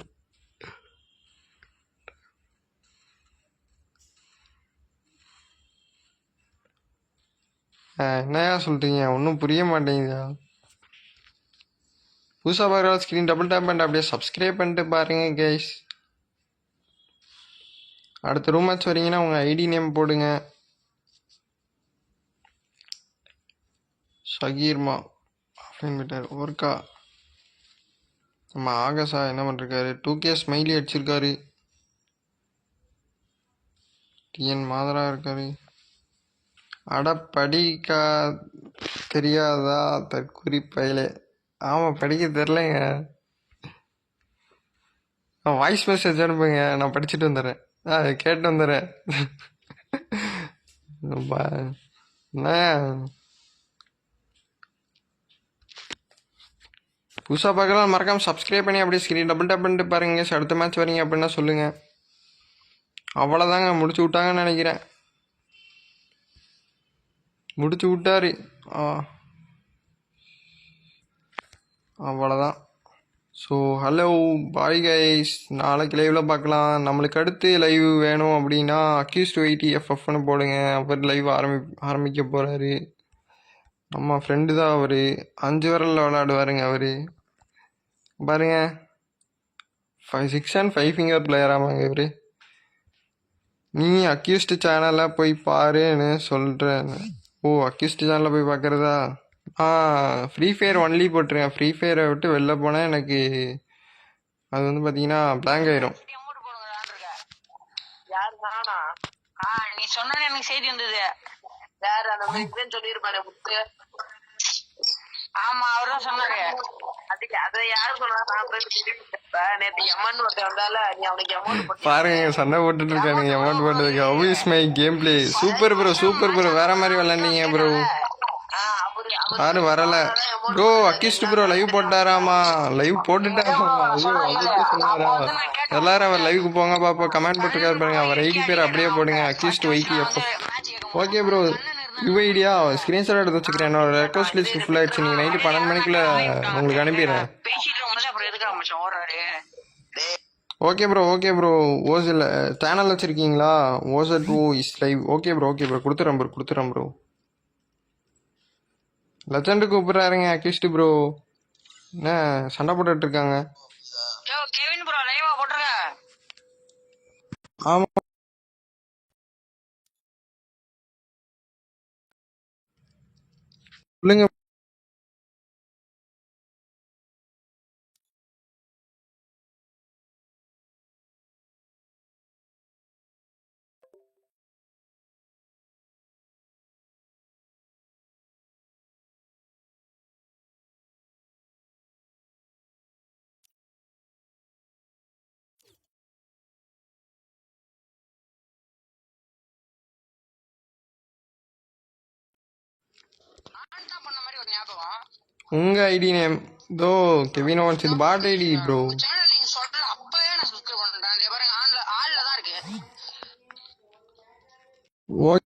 என்னையா சொல்றீங்க, ஒன்றும் புரிய மாட்டேங்குதா? புதுசாக பார்க்குற ஸ்க்ரீன் டபுள் டேப் பண்ணிட்டு அப்படியே சப்ஸ்கிரைப் பண்ணிட்டு பாருங்க கைஸ். அடுத்த ரூம் மேட்ச் வரீங்கன்னா உங்கள் ஐடி நேம் போடுங்க. சகீர்மா ஆஃப்லைன் விட்டார். ஒர்க்கா நம்ம ஆகாஷா என்ன பண்ணிருக்காரு? 2K ஸ்மைலி அடிச்சிருக்காரு. டிஎன் மாதரா இருக்காரு. அட படிக்க தெரியாதா தற்குறி பயிலே? ஆமாம் படிக்க தெரிலங்க. வாய்ஸ் மெசேஜ் அனுப்புங்க, நான் படிச்சுட்டு வந்துடுறேன். கேட்டு வந்துடுறேன். புதுசாக பார்க்கலாம் மறக்காமல் சப்ஸ்கிரைப் பண்ணி அப்படியே ஸ்க்ரீன் டபுள் டேப் பண்ணிட்டு பாருங்க. அடுத்த மேட்ச் வரீங்க அப்படின்னா சொல்லுங்கள். அவ்வளோதாங்க, முடிச்சு விட்டாங்கன்னு நினைக்கிறேன். முடிச்சு விட்டாரு. அவ்வளோதான். ஸோ ஹலோ பாய் கைஸ், நாளைக்கு லைவில் பார்க்கலாம். நம்மளுக்கு அடுத்து லைவ் வேணும் அப்படின்னா அக்யூஸ்ட் ITFFன்னு போடுங்க. அவர் லைவ் ஆரம்பிக்க போகிறாரு. நம்ம ஃப்ரெண்டு தான் அவர். 5 விரலில் விளையாடுவாருங்க அவர். பாருங்க 6 and 5 ஃபிங்கர் பிளேயர். ஆமாங்க இவர். நீ அக்யூஸ்ட் சேனலில் போய் பாருன்னு சொல்கிறேன். ஓ அக்யூஸ்ட் சேனலில் போய் பார்க்குறதா? ஃப்ரீ ஃபயர் ஒன்லி போட்டுருங்க. ஃப்ரீ ஃபயரை விட்டு வெளில போனால் எனக்கு அது வந்து பார்த்தீங்கன்னா பிளாங்க் ஆயிரும். நீ சொன்ன எனக்கு செய்தி வந்தது. யார் அந்த மாதிரி சொல்லியிருப்பாரு முத்து? ஆமா அவர்தான் சொன்னாரு. அதுக்கு அதை யாரும் சொன்னா? நேற்று எம்மன் ஒருத்தன் வந்தால நீ அவனுக்கு அமௌண்ட் பாருங்க சண்டை போட்டுட்டு இருக்கானுங்க அமௌண்ட் போட்டதுக்கு. How is my gameplay? Super bro super bro, வேற மாதிரி விளாண்டீங்க ப்ரோ. யாரும் வரல ப்ரோ. அக்கிஸ்ட் ப்ரோ லைவ் போட்டாராமா? லைவ் போட்டுட்டாராமா? சொன்னாரா? எல்லாரும் அவர் லைவுக்கு போங்க பாப்பா. கமெண்ட் போட்டுருக்காரு பாருங்க. அவர் ஐடி பேர் அப்படியே போடுங்க, அக்கிஸ்ட் ITFF. Okay bro, idea screenshot எடுத்து வச்சுக்கிறேன். என்னோட ரெக்வஸ்ட் லிஸ்ட் ஃபுல் ஆயிடுச்சு. நீங்கள் நைட்டு 12 மணிக்குள்ள உங்களுக்கு அனுப்பிடுறேன். ஓகே ப்ரோ ஓசில் சேனல் வச்சுருக்கீங்களா? ஓசர் 2 இஸ் லைவ். ஓகே ப்ரோ கொடுத்துட்றேன் ப்ரோ. லெஜண்டு கூப்பிட்றாருங்க அக்யூஸ்டு ப்ரோ. என்ன சண்டை போட்டுட்டு இருக்காங்க? கெவின் ப்ரோ லைவா போட்டுருங்க. ஆமாம் சொல்லுங்க. நான் தான் பண்ண மாதிரி ஒரு ஞாபகம். உங்கள் ஐடி நேம் தோ கெவின் ஓவன்ஸ். இது பாட் ஐடி ப்ரோ. சேனல் நீங்க சொல்ற அப்பவே நான் சப்ஸ்கிரைப் பண்ணிட்டேன். இங்க பாருங்க ஆள்ல தான் இருக்கு. ஓ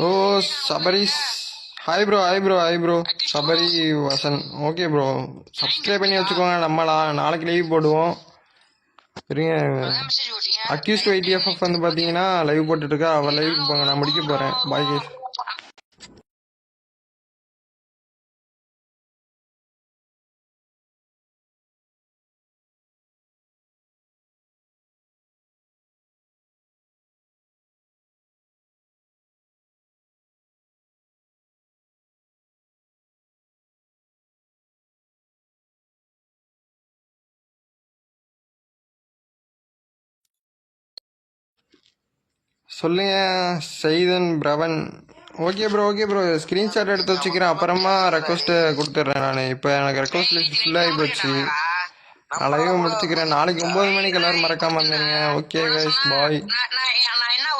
ஓ சபரிஸ். ஹாய் ப்ரோ சபரி வசன். ஓகே ப்ரோ சப்ஸ்கிரைப் பண்ணி வச்சுக்கோங்க. நம்மளா நாளைக்கு லைவ் போடுவோம். சரிங்க. மெசேஜ் ஓட்டிங்க. அக்யூஸ்ட் ஐடிஎஃப்எஃப் வந்து பார்த்தீங்கன்னா லைவ் போட்டுட்ருக்கா. அவள் லைவ் போங்க. நான் முடிக்க போகிறேன். பாய் கேஸ். சொல்லுங்க செய்தன் பிரவன். ஓகே ப்ரோ ஸ்க்ரீன்ஷாட் எடுத்து வச்சுக்கிறேன். அப்புறமா ரெக்வஸ்ட்டு கொடுத்துட்றேன். நான் இப்போ எனக்கு ரெக்வஸ்ட் லிஸ்ட் ஃபுல்லாகி போச்சு. நான் லைவ் முடிச்சுக்கிறேன். நாளைக்கு 9 மணிக்கு எல்லோரும் மறக்காமல் வந்துடுங்க. Okay guys bye. நான் என்ன